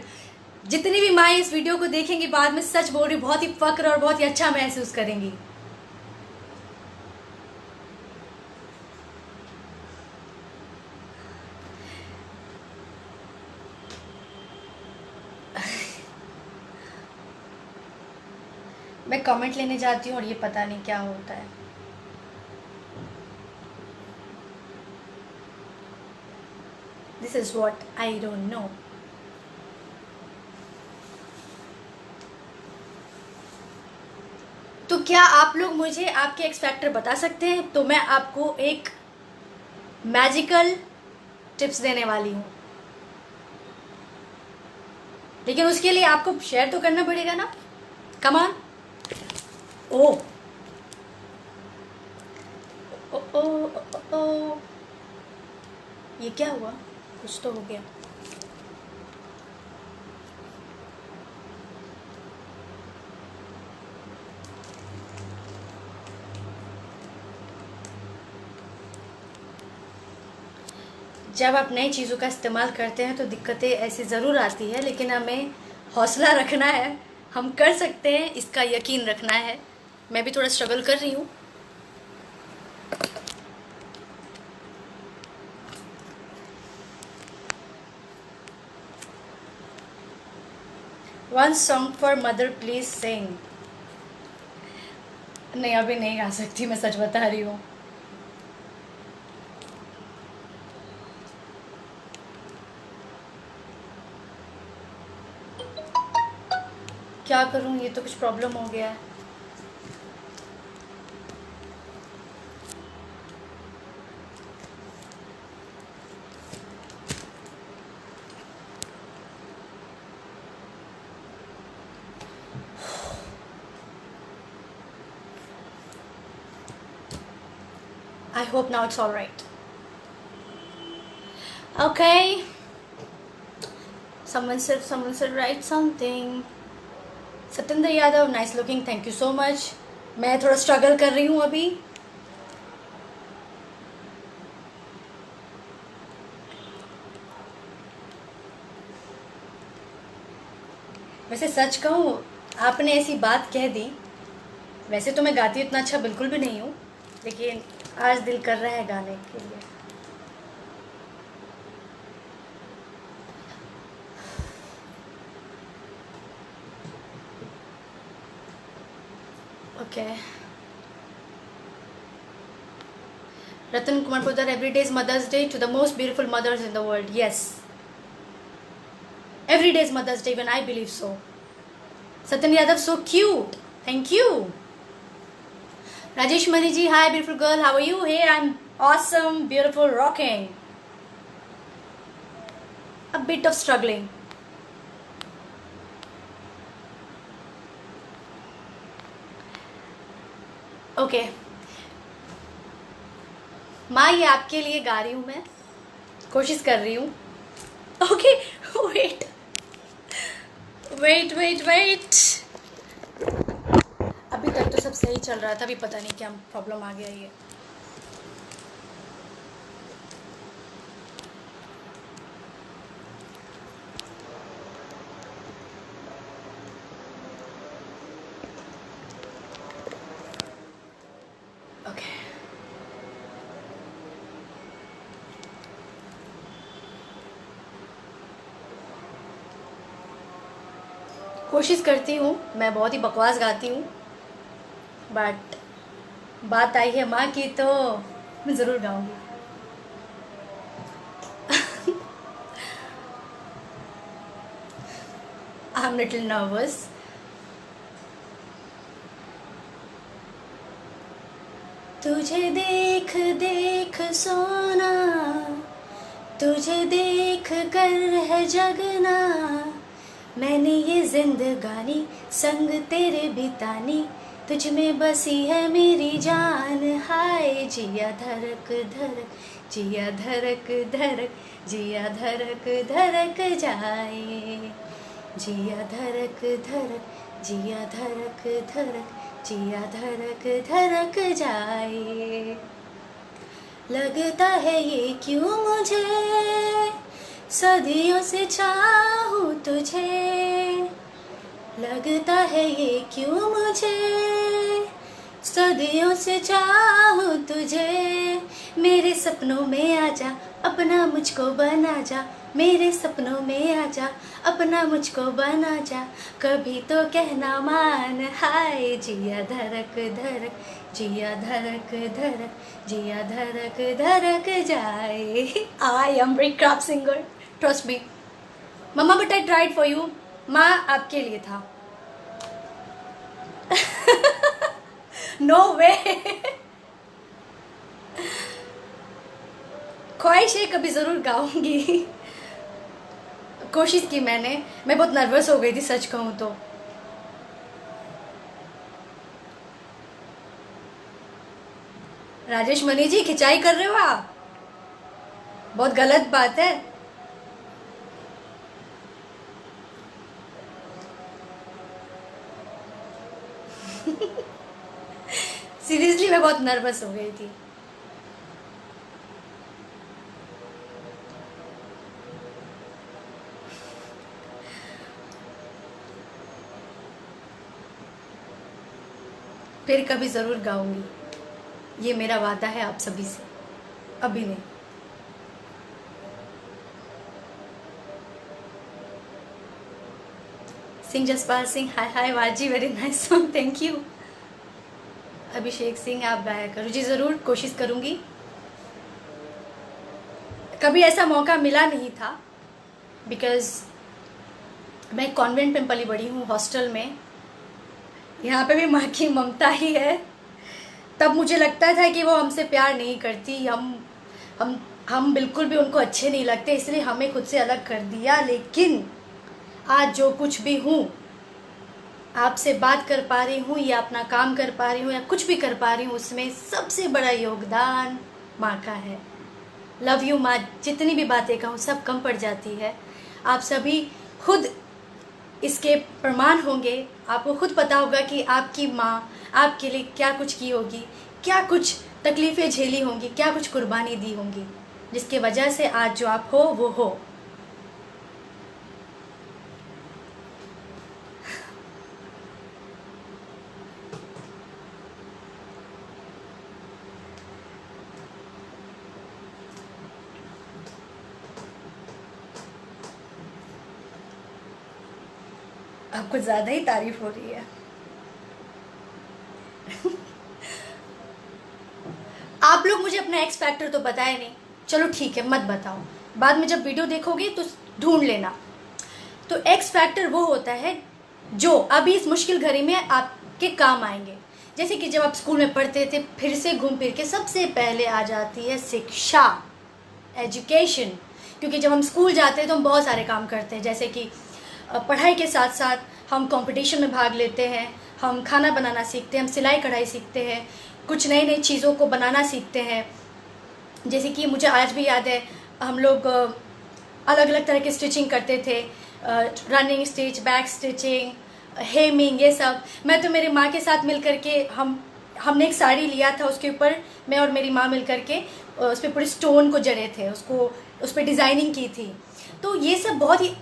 जितनी भी माएँ इस वीडियो को देखेंगी बाद में, सच बोल रही, बहुत ही फक्र और बहुत ही अच्छा महसूस करेंगी। मैं कमेंट लेने जाती हूँ और ये पता नहीं क्या होता है। This is what I don't know. तो क्या आप लोग मुझे आपके एक्स फैक्टर बता सकते हैं? तो मैं आपको एक मैजिकल टिप्स देने वाली हूँ, लेकिन उसके लिए आपको शेयर तो करना पड़ेगा ना। Come on. ओ ओ ओ ओ ओ, ये क्या हुआ? कुछ तो हो गया। जब आप नई चीज़ों का इस्तेमाल करते हैं तो दिक्कतें ऐसी ज़रूर आती है, लेकिन हमें हौसला रखना है। हम कर सकते हैं, इसका यकीन रखना है। मैं भी थोड़ा स्ट्रगल कर रही हूँ। One song for mother please sing. नहीं, अभी नहीं गा सकती, मैं सच बता रही हूँ। क्या करूँ, ये तो कुछ प्रॉब्लम हो गया है। I hope now it's all right. Okay. Someone said write something. Satyendra Yadav, nice looking, thank you so much. मैं थोड़ा स्ट्रगल कर रही हूँ अभी। वैसे सच कहूँ, आपने ऐसी बात कह दी। वैसे तो मैं गाती इतना अच्छा बिल्कुल भी नहीं हूँ, लेकिन आज दिल कर रहा है गाने के लिए। Okay. Ratan Kumar Poddar, every day is Mother's Day to the most beautiful mothers in the world. Yes. Every day is Mother's Day when I believe so. Satan Yadav, so cute. Thank you. Rajesh Mani ji, hi beautiful girl, how are you? Hey, I'm awesome, beautiful, rocking. A bit of struggling. Okay माँ, ये आपके लिए गा रही हूँ मैं, कोशिश कर रही हूँ। Okay wait wait wait wait, अभी तक तो सब सही चल रहा था, अभी पता नहीं क्या प्रॉब्लम आ गया ये। ओके कोशिश करती हूँ, मैं बहुत ही बकवास गाती हूँ, बट बात आई है माँ की तो मैं ज़रूर गाऊंगी। I am little nervous. तुझे देख देख सोना, तुझे देख कर है जगना, मैंने ये जिंदगानी संग तेरे बितानी, तुझ में बसी है मेरी जान। हाय जिया धड़क धड़क, जिया धड़क धड़क, जिया धड़क धड़क जाए, जिया धड़क धड़क, जिया धड़क धड़क, जिया धड़क धड़क जाए। लगता है ये क्यों मुझे, सदियों से चाहूँ तुझे, लगता है ये क्यों मुझे, सदियों से चाहूँ तुझे। मेरे सपनों में आजा, अपना मुझको बना जा, मेरे सपनों में आजा, अपना मुझको बना जा, कभी तो कहना मान। हाय जिया धड़क धड़क, जिया धड़क धड़क, जिया धड़क धड़क जाए। I am very crap singer, trust me मम्मा, but I tried for you. माँ आपके लिए था। No way. ख्वाहिश है कभी ज़रूर गाऊंगी। कोशिश की मैंने, मैं बहुत नर्वस हो गई थी सच कहूँ तो। राजेश मनी जी, खिंचाई कर रहे हो आप, बहुत गलत बात है। सीरियसली मैं बहुत नर्वस हो गई थी। फिर कभी ज़रूर गाऊंगी, ये मेरा वादा है आप सभी से, अभी नहीं। सिंह जसपाल सिंह, हाय हाय वाजी, very nice song, thank you. Abhishek Singh, आप गाया करो जी, ज़रूर कोशिश करूंगी। कभी ऐसा मौका मिला नहीं था, बिकॉज़ मैं कॉन्वेंट में पली बड़ी हूँ, हॉस्टल में। यहाँ पे भी माँ की ममता ही है। तब मुझे लगता था कि वो हमसे प्यार नहीं करती, हम बिल्कुल भी उनको अच्छे नहीं लगते, इसलिए हमें खुद से अलग कर दिया। लेकिन आज जो कुछ भी हूँ, आपसे बात कर पा रही हूँ या अपना काम कर पा रही हूँ या कुछ भी कर पा रही हूँ, उसमें सबसे बड़ा योगदान माँ का है। लव यू माँ, जितनी भी बातें कहूँ सब कम पड़ जाती है। आप सभी खुद इसके प्रमाण होंगे। आपको खुद पता होगा कि आपकी माँ आपके लिए क्या कुछ की होगी, क्या कुछ तकलीफ़ें झेली होंगी, क्या कुछ कुर्बानी दी होंगी, जिसके वजह से आज जो आप हो वो हो। आपको ज़्यादा ही तारीफ हो रही है। आप लोग मुझे अपना एक्स फैक्टर तो बताए नहीं, चलो ठीक है मत बताओ, बाद में जब वीडियो देखोगे तो ढूंढ लेना। तो एक्स फैक्टर वो होता है जो अभी इस मुश्किल घड़ी में आपके काम आएंगे। जैसे कि जब आप स्कूल में पढ़ते थे, फिर से घूम फिर के सबसे पहले आ जाती है शिक्षा, एजुकेशन। क्योंकि जब हम स्कूल जाते हैं तो हम बहुत सारे काम करते हैं, जैसे कि पढ़ाई के साथ साथ हम कंपटीशन में भाग लेते हैं, हम खाना बनाना सीखते हैं, हम सिलाई कढ़ाई सीखते हैं, कुछ नई नई चीज़ों को बनाना सीखते हैं। जैसे कि मुझे आज भी याद है, हम लोग अलग अलग तरह की स्टिचिंग करते थे, running stitch, back stitching, hemming, ये सब। मैं तो मेरी माँ के साथ मिल करके हमने एक साड़ी लिया था, उसके ऊपर मैं और मेरी माँ मिल करके उस पर पूरे स्टोन को जड़े थे, उसको उस पर डिज़ाइनिंग की थी। तो ये सब बहुत ही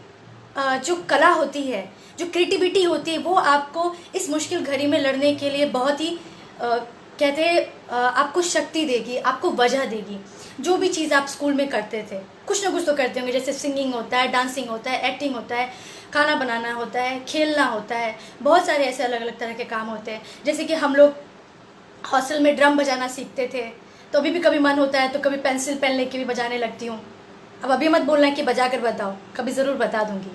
जो कला होती है, जो क्रिएटिविटी होती है, वो आपको इस मुश्किल घड़ी में लड़ने के लिए बहुत ही कहते हैं आपको शक्ति देगी, आपको वजह देगी। जो भी चीज़ आप स्कूल में करते थे, कुछ ना कुछ तो करते होंगे, जैसे सिंगिंग होता है, डांसिंग होता है, एक्टिंग होता है, खाना बनाना होता है, खेलना होता है, बहुत सारे ऐसे अलग अलग तरह के काम होते हैं। जैसे कि हम लोग हॉस्टल में ड्रम बजाना सीखते थे, तो अभी भी कभी मन होता है तो कभी पेंसिल पेन लेके भी बजाने लगती हूँ। अब अभी मत बोलना कि बजा कर बताओ, कभी ज़रूर बता दूँगी।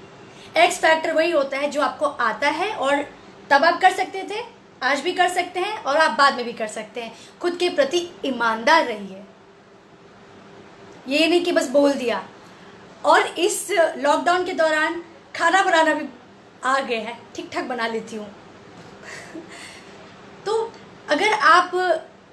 एक्स फैक्टर वही होता है जो आपको आता है और तब आप कर सकते थे, आज भी कर सकते हैं और आप बाद में भी कर सकते हैं। खुद के प्रति ईमानदार रहिए, ये नहीं कि बस बोल दिया। और इस लॉकडाउन के दौरान खाना बनाना भी आ गया है, ठीक ठाक बना लेती हूँ। तो अगर आप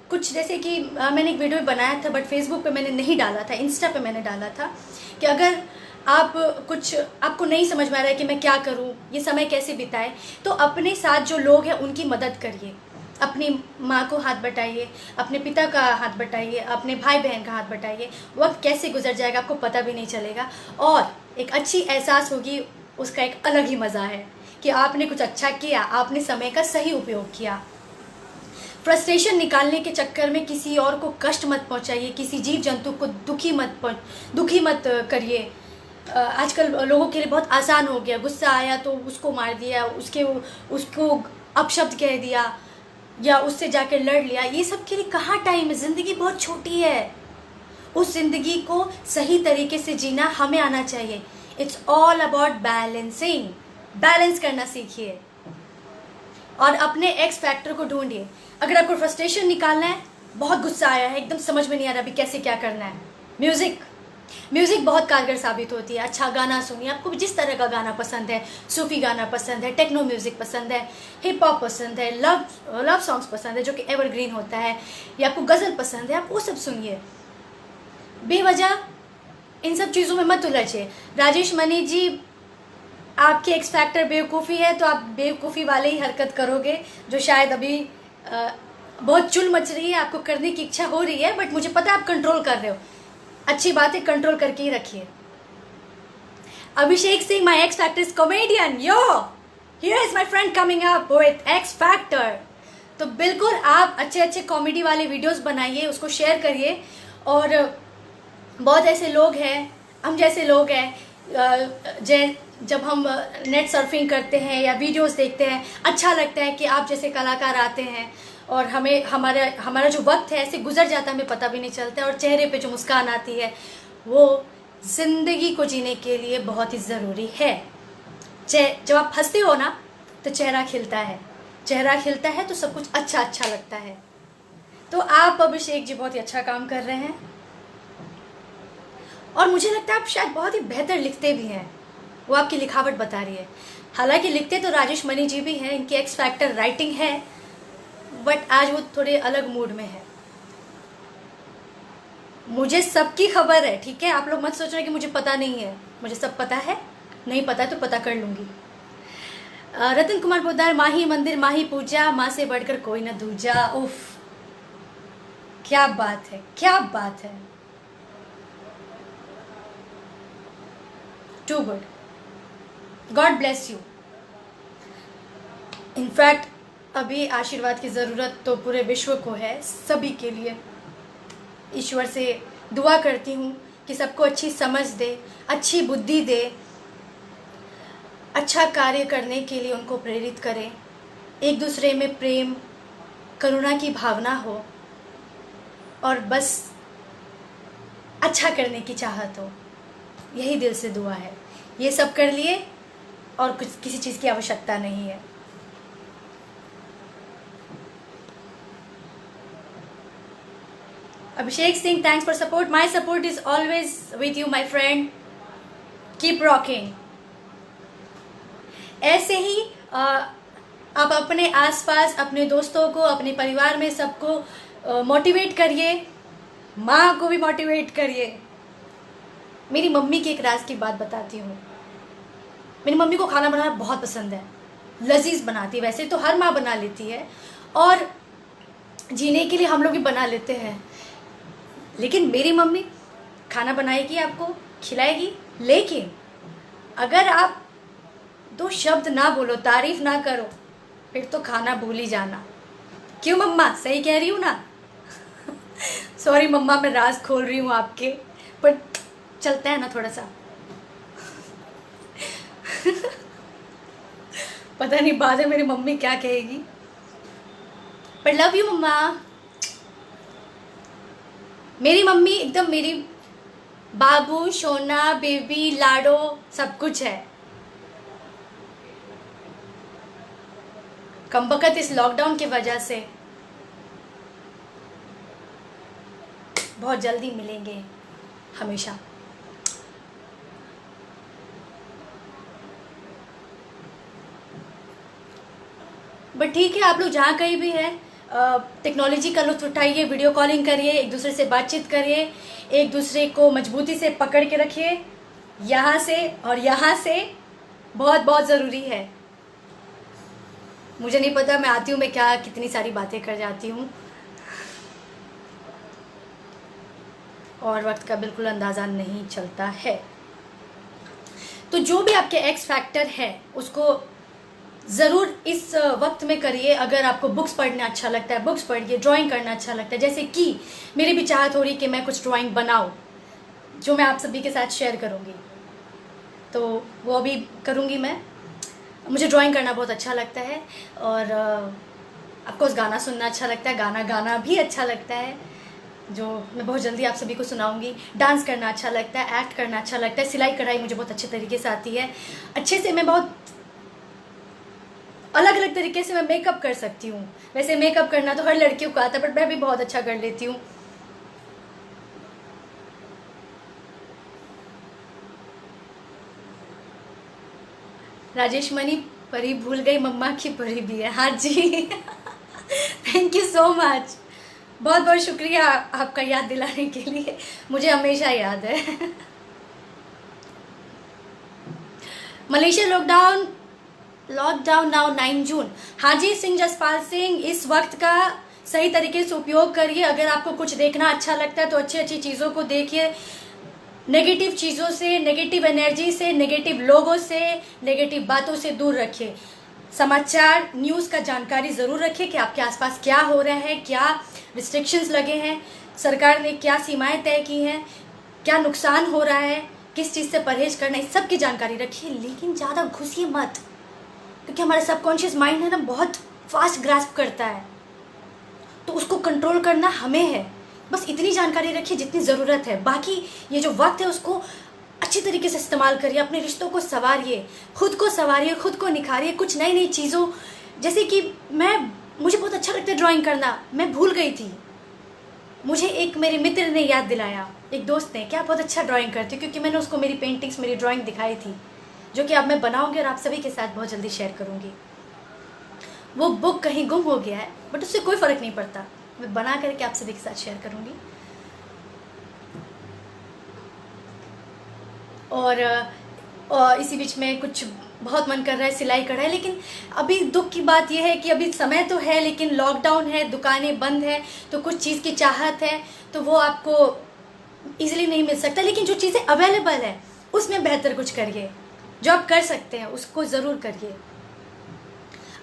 कुछ, जैसे कि मैंने एक वीडियो बनाया था बट फेसबुक पे मैंने नहीं डाला था, इंस्टा पे मैंने डाला था कि अगर आप कुछ आपको नहीं समझ में आ रहा है कि मैं क्या करूं, ये समय कैसे बिताए, तो अपने साथ जो लोग हैं उनकी मदद करिए। अपनी माँ को हाथ बटाइए, अपने पिता का हाथ बटाइए, अपने भाई बहन का हाथ बटाइए। वक्त कैसे गुजर जाएगा आपको पता भी नहीं चलेगा, और एक अच्छी एहसास होगी, उसका एक अलग ही मज़ा है कि आपने कुछ अच्छा किया, आपने समय का सही उपयोग किया। फ्रस्ट्रेशन निकालने के चक्कर में किसी और को कष्ट मत पहुंचाइए, किसी जीव जंतु को दुखी मत करिए। आजकल लोगों के लिए बहुत आसान हो गया, गुस्सा आया तो उसको मार दिया, उसको अपशब्द कह दिया या उससे जाकर लड़ लिया। ये सब के लिए कहाँ टाइम है, ज़िंदगी बहुत छोटी है। उस ज़िंदगी को सही तरीके से जीना हमें आना चाहिए। It's all about balancing, balance करना सीखिए और अपने एक्स फैक्टर को ढूंढिए। अगर आपको फ्रस्ट्रेशन निकालना है, बहुत गुस्सा आया है, एकदम समझ में नहीं आ रहा अभी कैसे क्या करना है, म्यूज़िक बहुत कारगर साबित होती है। अच्छा गाना सुनिए, आपको जिस तरह का गाना पसंद है, सूफी गाना पसंद है, टेक्नो म्यूज़िक पसंद है, हिप हॉप पसंद है, लव सॉन्ग्स पसंद है जो कि एवरग्रीन होता है, या आपको गज़ल पसंद है, आप वो सब सुनिए। बेवजह इन सब चीज़ों में मत उलझिए। राजेश मनी जी, आपकी एक्स फैक्टर बेवकूफ़ी है तो आप बेवकूफ़ी वाले ही हरकत करोगे, जो शायद अभी बहुत चुल मच रही है, आपको करने की इच्छा हो रही है, बट मुझे पता है आप कंट्रोल कर रहे हो। अच्छी बात है, कंट्रोल करके ही रखिए। Abhishek Singh, my X factor is comedian, yo here is my friend coming up with X factor. तो बिल्कुल आप अच्छे अच्छे कॉमेडी वाले वीडियोस बनाइए, उसको शेयर करिए। और बहुत ऐसे लोग हैं, हम जैसे लोग हैं, जब हम नेट सर्फिंग करते हैं या वीडियोस देखते हैं, अच्छा लगता है कि आप जैसे कलाकार आते हैं और हमें हमारा जो वक्त है ऐसे गुजर जाता है, हमें पता भी नहीं चलता है, और चेहरे पे जो मुस्कान आती है वो ज़िंदगी को जीने के लिए बहुत ही ज़रूरी है। जब आप हंसते हो ना तो चेहरा खिलता है तो सब कुछ अच्छा अच्छा लगता है। तो आप अभिषेक जी बहुत ही अच्छा काम कर रहे हैं, और मुझे लगता है आप शायद बहुत ही बेहतर लिखते भी हैं, वो आपकी लिखावट बता रही है। हालांकि लिखते तो राजेश मनी जी भी हैं, इनकी एक्स फैक्टर राइटिंग है, बट आज वो थोड़े अलग मूड में है। मुझे सबकी खबर है, ठीक है, आप लोग मत सोच रहे कि मुझे पता नहीं है, मुझे सब पता है। नहीं पता है तो पता कर लूंगी। रतन कुमार पोद्दार, माही मंदिर माही पूजा, माँ से बढ़कर कोई ना दूजा। उफ, क्या बात है, क्या बात है, too good, God bless you. In fact अभी आशीर्वाद की ज़रूरत तो पूरे विश्व को है, सभी के लिए। ईश्वर से दुआ करती हूँ कि सबको अच्छी समझ दे, अच्छी बुद्धि दे, अच्छा कार्य करने के लिए उनको प्रेरित करें, एक दूसरे में प्रेम करुणा की भावना हो और बस अच्छा करने की चाहत हो। यही दिल से दुआ है। ये सब कर लिए और कुछ किसी चीज़ की आवश्यकता नहीं है। Abhishek Singh, thanks for support. My support is always with you, my friend. Keep rocking. ऐसे ही आप अपने आसपास अपने दोस्तों को, अपने परिवार में सबको मोटिवेट करिए, माँ को भी मोटिवेट करिए। मेरी मम्मी की एक राज की बात बताती हूँ। मेरी मम्मी को खाना बनाना बहुत पसंद है, लजीज बनाती है। वैसे तो हर माँ बना लेती है और जीने के लिए हम लोग भी बना लेते हैं, लेकिन मेरी मम्मी खाना बनाएगी, आपको खिलाएगी, लेकिन अगर आप 2 शब्द ना बोलो, तारीफ ना करो, फिर तो खाना भूल ही जाना। क्यों मम्मा, सही कह रही हूँ ना? सॉरी मम्मा, मैं राज खोल रही हूँ आपके, पर चलता है ना थोड़ा सा। पता नहीं बाद में मेरी मम्मी क्या कहेगी, पर लव यू मम्मा। मेरी मम्मी एकदम मेरी बाबू, सोना, बेबी, लाडो सब कुछ है। कमबख्त इस लॉकडाउन की वजह से बहुत जल्दी मिलेंगे हमेशा। बट ठीक है, आप लोग जहाँ कहीं भी हैं टेक्नोलॉजी का लुत्फ उठाइए, वीडियो कॉलिंग करिए, एक दूसरे से बातचीत करिए, एक दूसरे को मजबूती से पकड़ के रखिए। यहाँ से और यहाँ से बहुत बहुत ज़रूरी है। मुझे नहीं पता मैं आती हूँ मैं क्या कितनी सारी बातें कर जाती हूँ और वक्त का बिल्कुल अंदाज़ा नहीं चलता है। तो जो भी आपके एक्स फैक्टर है उसको ज़रूर इस वक्त में करिए। अगर आपको बुक्स पढ़ना अच्छा लगता है, बुक्स पढ़िए। ड्राइंग करना अच्छा लगता है, जैसे कि मेरी भी चाहत हो रही कि मैं कुछ ड्राइंग बनाऊँ जो मैं आप सभी के साथ शेयर करूँगी, तो वो अभी करूँगी मैं। मुझे ड्राइंग करना बहुत अच्छा लगता है और ऑफकोर्स गाना सुनना अच्छा लगता है, गाना गाना भी अच्छा लगता है, जो मैं बहुत जल्दी आप सभी को सुनाऊंगी। डांस करना अच्छा लगता है, एक्ट करना अच्छा लगता है, सिलाई कढ़ाई मुझे बहुत अच्छे तरीके से आती है। अच्छे से मैं बहुत अलग अलग तरीके से मैं मेकअप कर सकती हूँ। वैसे मेकअप करना तो हर लड़कियों को आता है, बट मैं भी बहुत अच्छा कर लेती हूँ। राजेश मनी, परी भूल गई, मम्मा की परी भी है। हाँ जी। थैंक यू सो मच, बहुत बहुत शुक्रिया आपका याद दिलाने के लिए, मुझे हमेशा याद है। मलेशिया लॉकडाउन नाउ 9 जून। हाँ जी सिंह, जसपाल सिंह, इस वक्त का सही तरीके से उपयोग करिए। अगर आपको कुछ देखना अच्छा लगता है तो अच्छी अच्छी चीज़ों को देखिए। नेगेटिव चीज़ों से, नेगेटिव एनर्जी से, नेगेटिव लोगों से, नेगेटिव बातों से दूर रखिए। समाचार, न्यूज़ का जानकारी ज़रूर रखिए कि आपके आसपास क्या हो रहा है, क्या रिस्ट्रिक्शंस लगे हैं, सरकार ने क्या सीमाएं तय की हैं, क्या नुकसान हो रहा है, किस चीज़ से परहेज करना है, इस सब की जानकारी रखिए। लेकिन ज़्यादा घुसिए मत, क्योंकि हमारा सबकॉन्शियस माइंड है ना, बहुत फास्ट ग्रास्प करता है, तो उसको कंट्रोल करना हमें है। बस इतनी जानकारी रखिए जितनी ज़रूरत है। बाकी ये जो वक्त है उसको अच्छी तरीके से इस्तेमाल करिए, अपने रिश्तों को संवारिए, खुद को संवारिए, खुद को निखारिए। कुछ नई नई चीज़ों, जैसे कि मुझे बहुत अच्छा लगता है ड्राइंग करना, मैं भूल गई थी, मुझे एक मेरे मित्र ने याद दिलाया, एक दोस्त ने, क्या बहुत अच्छा ड्राइंग करती हूँ, क्योंकि मैंने उसको मेरी पेंटिंग्स, मेरी ड्राइंग दिखाई थी, जो कि अब मैं बनाऊंगी और आप सभी के साथ बहुत जल्दी शेयर करूंगी। वो बुक कहीं गुम हो गया है, बट उससे कोई फ़र्क नहीं पड़ता, मैं बना करके आप सभी के साथ शेयर करूंगी। और इसी बीच में कुछ बहुत मन कर रहा है सिलाई कढ़ाई, लेकिन अभी दुख की बात यह है कि अभी समय तो है लेकिन लॉकडाउन है, दुकानें बंद है, तो कुछ चीज़ की चाहत है तो वो आपको इजीली नहीं मिल सकता। लेकिन जो चीज़ें अवेलेबल है उसमें बेहतर कुछ करिए, जो आप कर सकते हैं उसको ज़रूर करिए।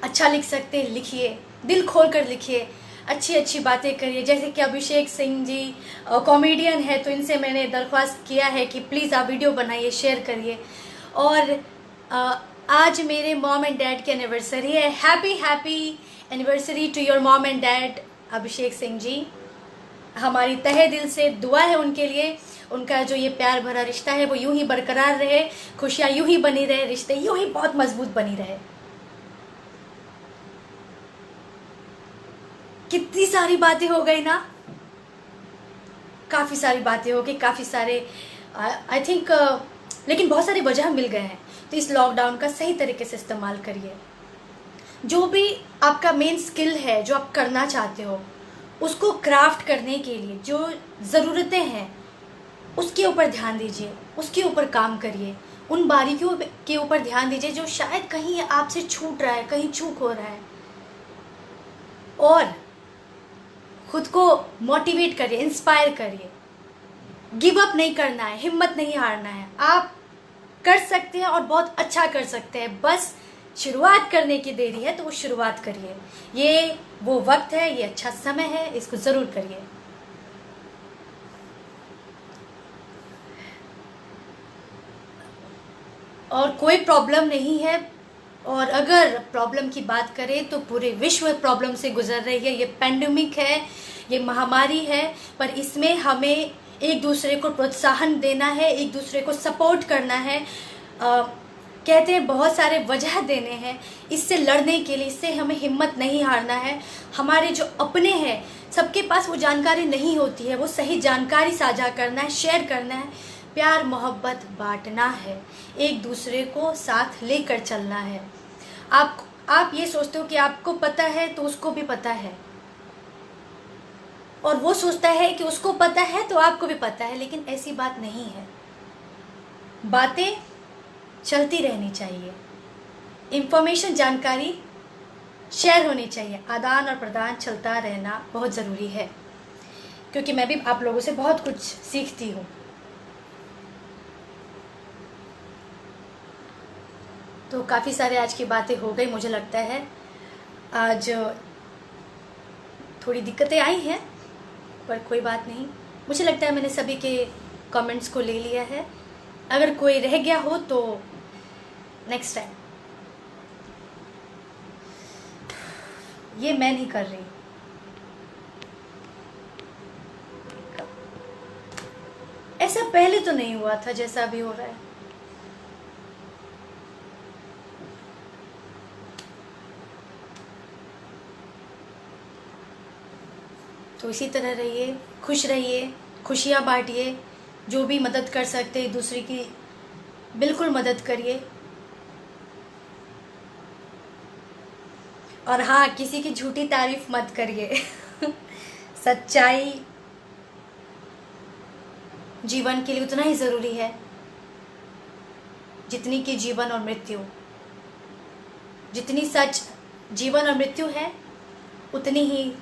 अच्छा लिख सकते हैं, लिखिए, दिल खोल कर लिखिए, अच्छी अच्छी बातें करिए। जैसे कि अभिषेक सिंह जी कॉमेडियन है, तो इनसे मैंने दरख्वास्त किया है कि प्लीज़ आप वीडियो बनाइए, शेयर करिए। और आज मेरे मॉम एंड डैड की एनिवर्सरी है। Happy happy anniversary to your mom and dad Abhishek Singh ji. हमारी तहे दिल से दुआ है उनके लिए, उनका जो ये प्यार भरा रिश्ता है वो यूं ही बरकरार रहे, खुशियां यूं ही बनी रहे, रिश्ते यूं ही बहुत मजबूत बनी रहे। कितनी सारी बातें हो गई ना, काफ़ी सारी बातें हो गई, काफ़ी सारे आई थिंक लेकिन बहुत सारी वजह मिल गए हैं। तो इस लॉकडाउन का सही तरीके से इस्तेमाल करिए। जो भी आपका मेन स्किल है, जो आप करना चाहते हो, उसको क्राफ्ट करने के लिए जो ज़रूरतें हैं उसके ऊपर ध्यान दीजिए, उसके ऊपर काम करिए, उन बारीकियों के ऊपर ध्यान दीजिए जो शायद कहीं आपसे छूट रहा है, कहीं चूक हो रहा है। और खुद को मोटिवेट करिए, इंस्पायर करिए। गिव अप नहीं करना है, हिम्मत नहीं हारना है। आप कर सकते हैं और बहुत अच्छा कर सकते हैं, बस शुरुआत करने की देरी है तो वो शुरुआत करिए। ये वो वक्त है, ये अच्छा समय है, इसको ज़रूर करिए। और कोई प्रॉब्लम नहीं है, और अगर प्रॉब्लम की बात करें तो पूरे विश्व प्रॉब्लम से गुजर रही है। ये पैंडेमिक है, ये महामारी है, पर इसमें हमें एक दूसरे को प्रोत्साहन देना है, एक दूसरे को सपोर्ट करना है। कहते हैं बहुत सारे वजह देने हैं इससे लड़ने के लिए, इससे हमें हिम्मत नहीं हारना है। हमारे जो अपने हैं सबके पास वो जानकारी नहीं होती है, वो सही जानकारी साझा करना है, शेयर करना है, प्यार मोहब्बत बांटना है, एक दूसरे को साथ लेकर चलना है। आप ये सोचते हो कि आपको पता है तो उसको भी पता है, और वो सोचता है कि उसको पता है तो आपको भी पता है, लेकिन ऐसी बात नहीं है। बातें चलती रहनी चाहिए, इंफॉर्मेशन जानकारी शेयर होनी चाहिए, आदान और प्रदान चलता रहना बहुत ज़रूरी है, क्योंकि मैं भी आप लोगों से बहुत कुछ सीखती हूँ। तो काफ़ी सारे आज की बातें हो गई। मुझे लगता है आज थोड़ी दिक्कतें आई हैं, पर कोई बात नहीं। मुझे लगता है मैंने सभी के कमेंट्स को ले लिया है। अगर कोई रह गया हो तो नेक्स्ट टाइम। ये मैं नहीं कर रही, ऐसा पहले तो नहीं हुआ था जैसा अभी हो रहा है। तो इसी तरह रहिए, खुश रहिए, खुशियाँ बांटिए, जो भी मदद कर सकते हैं दूसरे की बिल्कुल मदद करिए। और हाँ, किसी की झूठी तारीफ मत करिए। सच्चाई जीवन के लिए उतना ही ज़रूरी है जितनी कि जीवन और मृत्यु। जितनी सच जीवन और मृत्यु है उतनी ही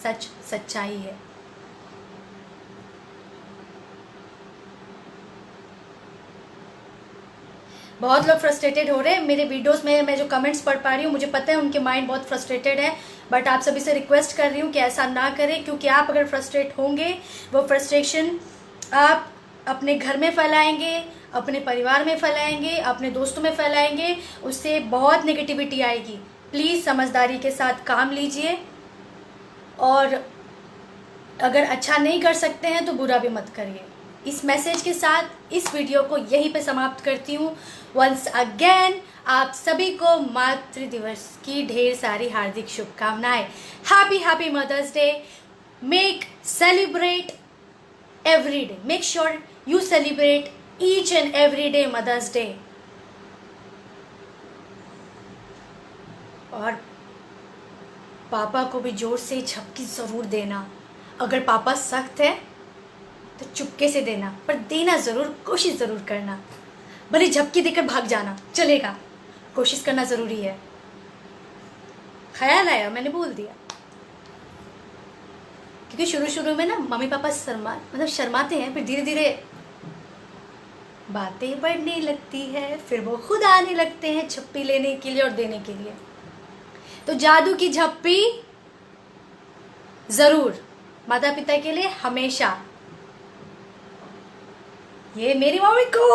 सच सच्चाई है। बहुत लोग फ्रस्ट्रेटेड हो रहे हैं मेरे वीडियोस में, मैं जो कमेंट्स पढ़ पा रही हूँ, मुझे पता है उनके माइंड बहुत फ्रस्ट्रेटेड है, बट आप सभी से रिक्वेस्ट कर रही हूँ कि ऐसा ना करें, क्योंकि आप अगर फ्रस्ट्रेट होंगे, वो फ्रस्ट्रेशन आप अपने घर में फैलाएंगे, अपने परिवार में फैलाएंगे, अपने दोस्तों में फैलाएंगे, उससे बहुत नेगेटिविटी आएगी। प्लीज़ समझदारी के साथ काम लीजिए, और अगर अच्छा नहीं कर सकते हैं तो बुरा भी मत करिए। इस मैसेज के साथ इस वीडियो को यहीं पे समाप्त करती हूँ। वंस अगेन आप सभी को मातृ दिवस की ढेर सारी हार्दिक शुभकामनाएं। Happy happy mother's day. Make celebrate every day, make sure you celebrate each and every day mother's day. और पापा को भी जोर से झपकी ज़रूर देना। अगर पापा सख्त है तो चुपके से देना, पर देना ज़रूर, कोशिश ज़रूर करना। भले झपकी देकर भाग जाना चलेगा, कोशिश करना ज़रूरी है। ख्याल आया, मैंने बोल दिया, क्योंकि शुरू शुरू में ना मम्मी पापा शर्माते हैं, फिर धीरे धीरे बातें बढ़ने लगती है, फिर वो खुद आने लगते हैं झप्पी लेने के लिए और देने के लिए। तो जादू की झप्पी ज़रूर माता पिता के लिए हमेशा। ये मेरी मम्मी को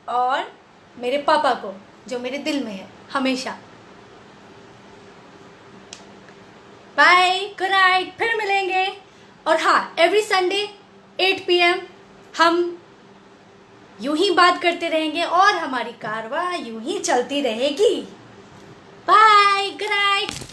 और मेरे पापा को जो मेरे दिल में है हमेशा। बाय, गुड नाइट, फिर मिलेंगे। और हाँ, एवरी संडे 8 PM हम यूं ही बात करते रहेंगे और हमारी कारवां यूं ही चलती रहेगी। Bye, good night.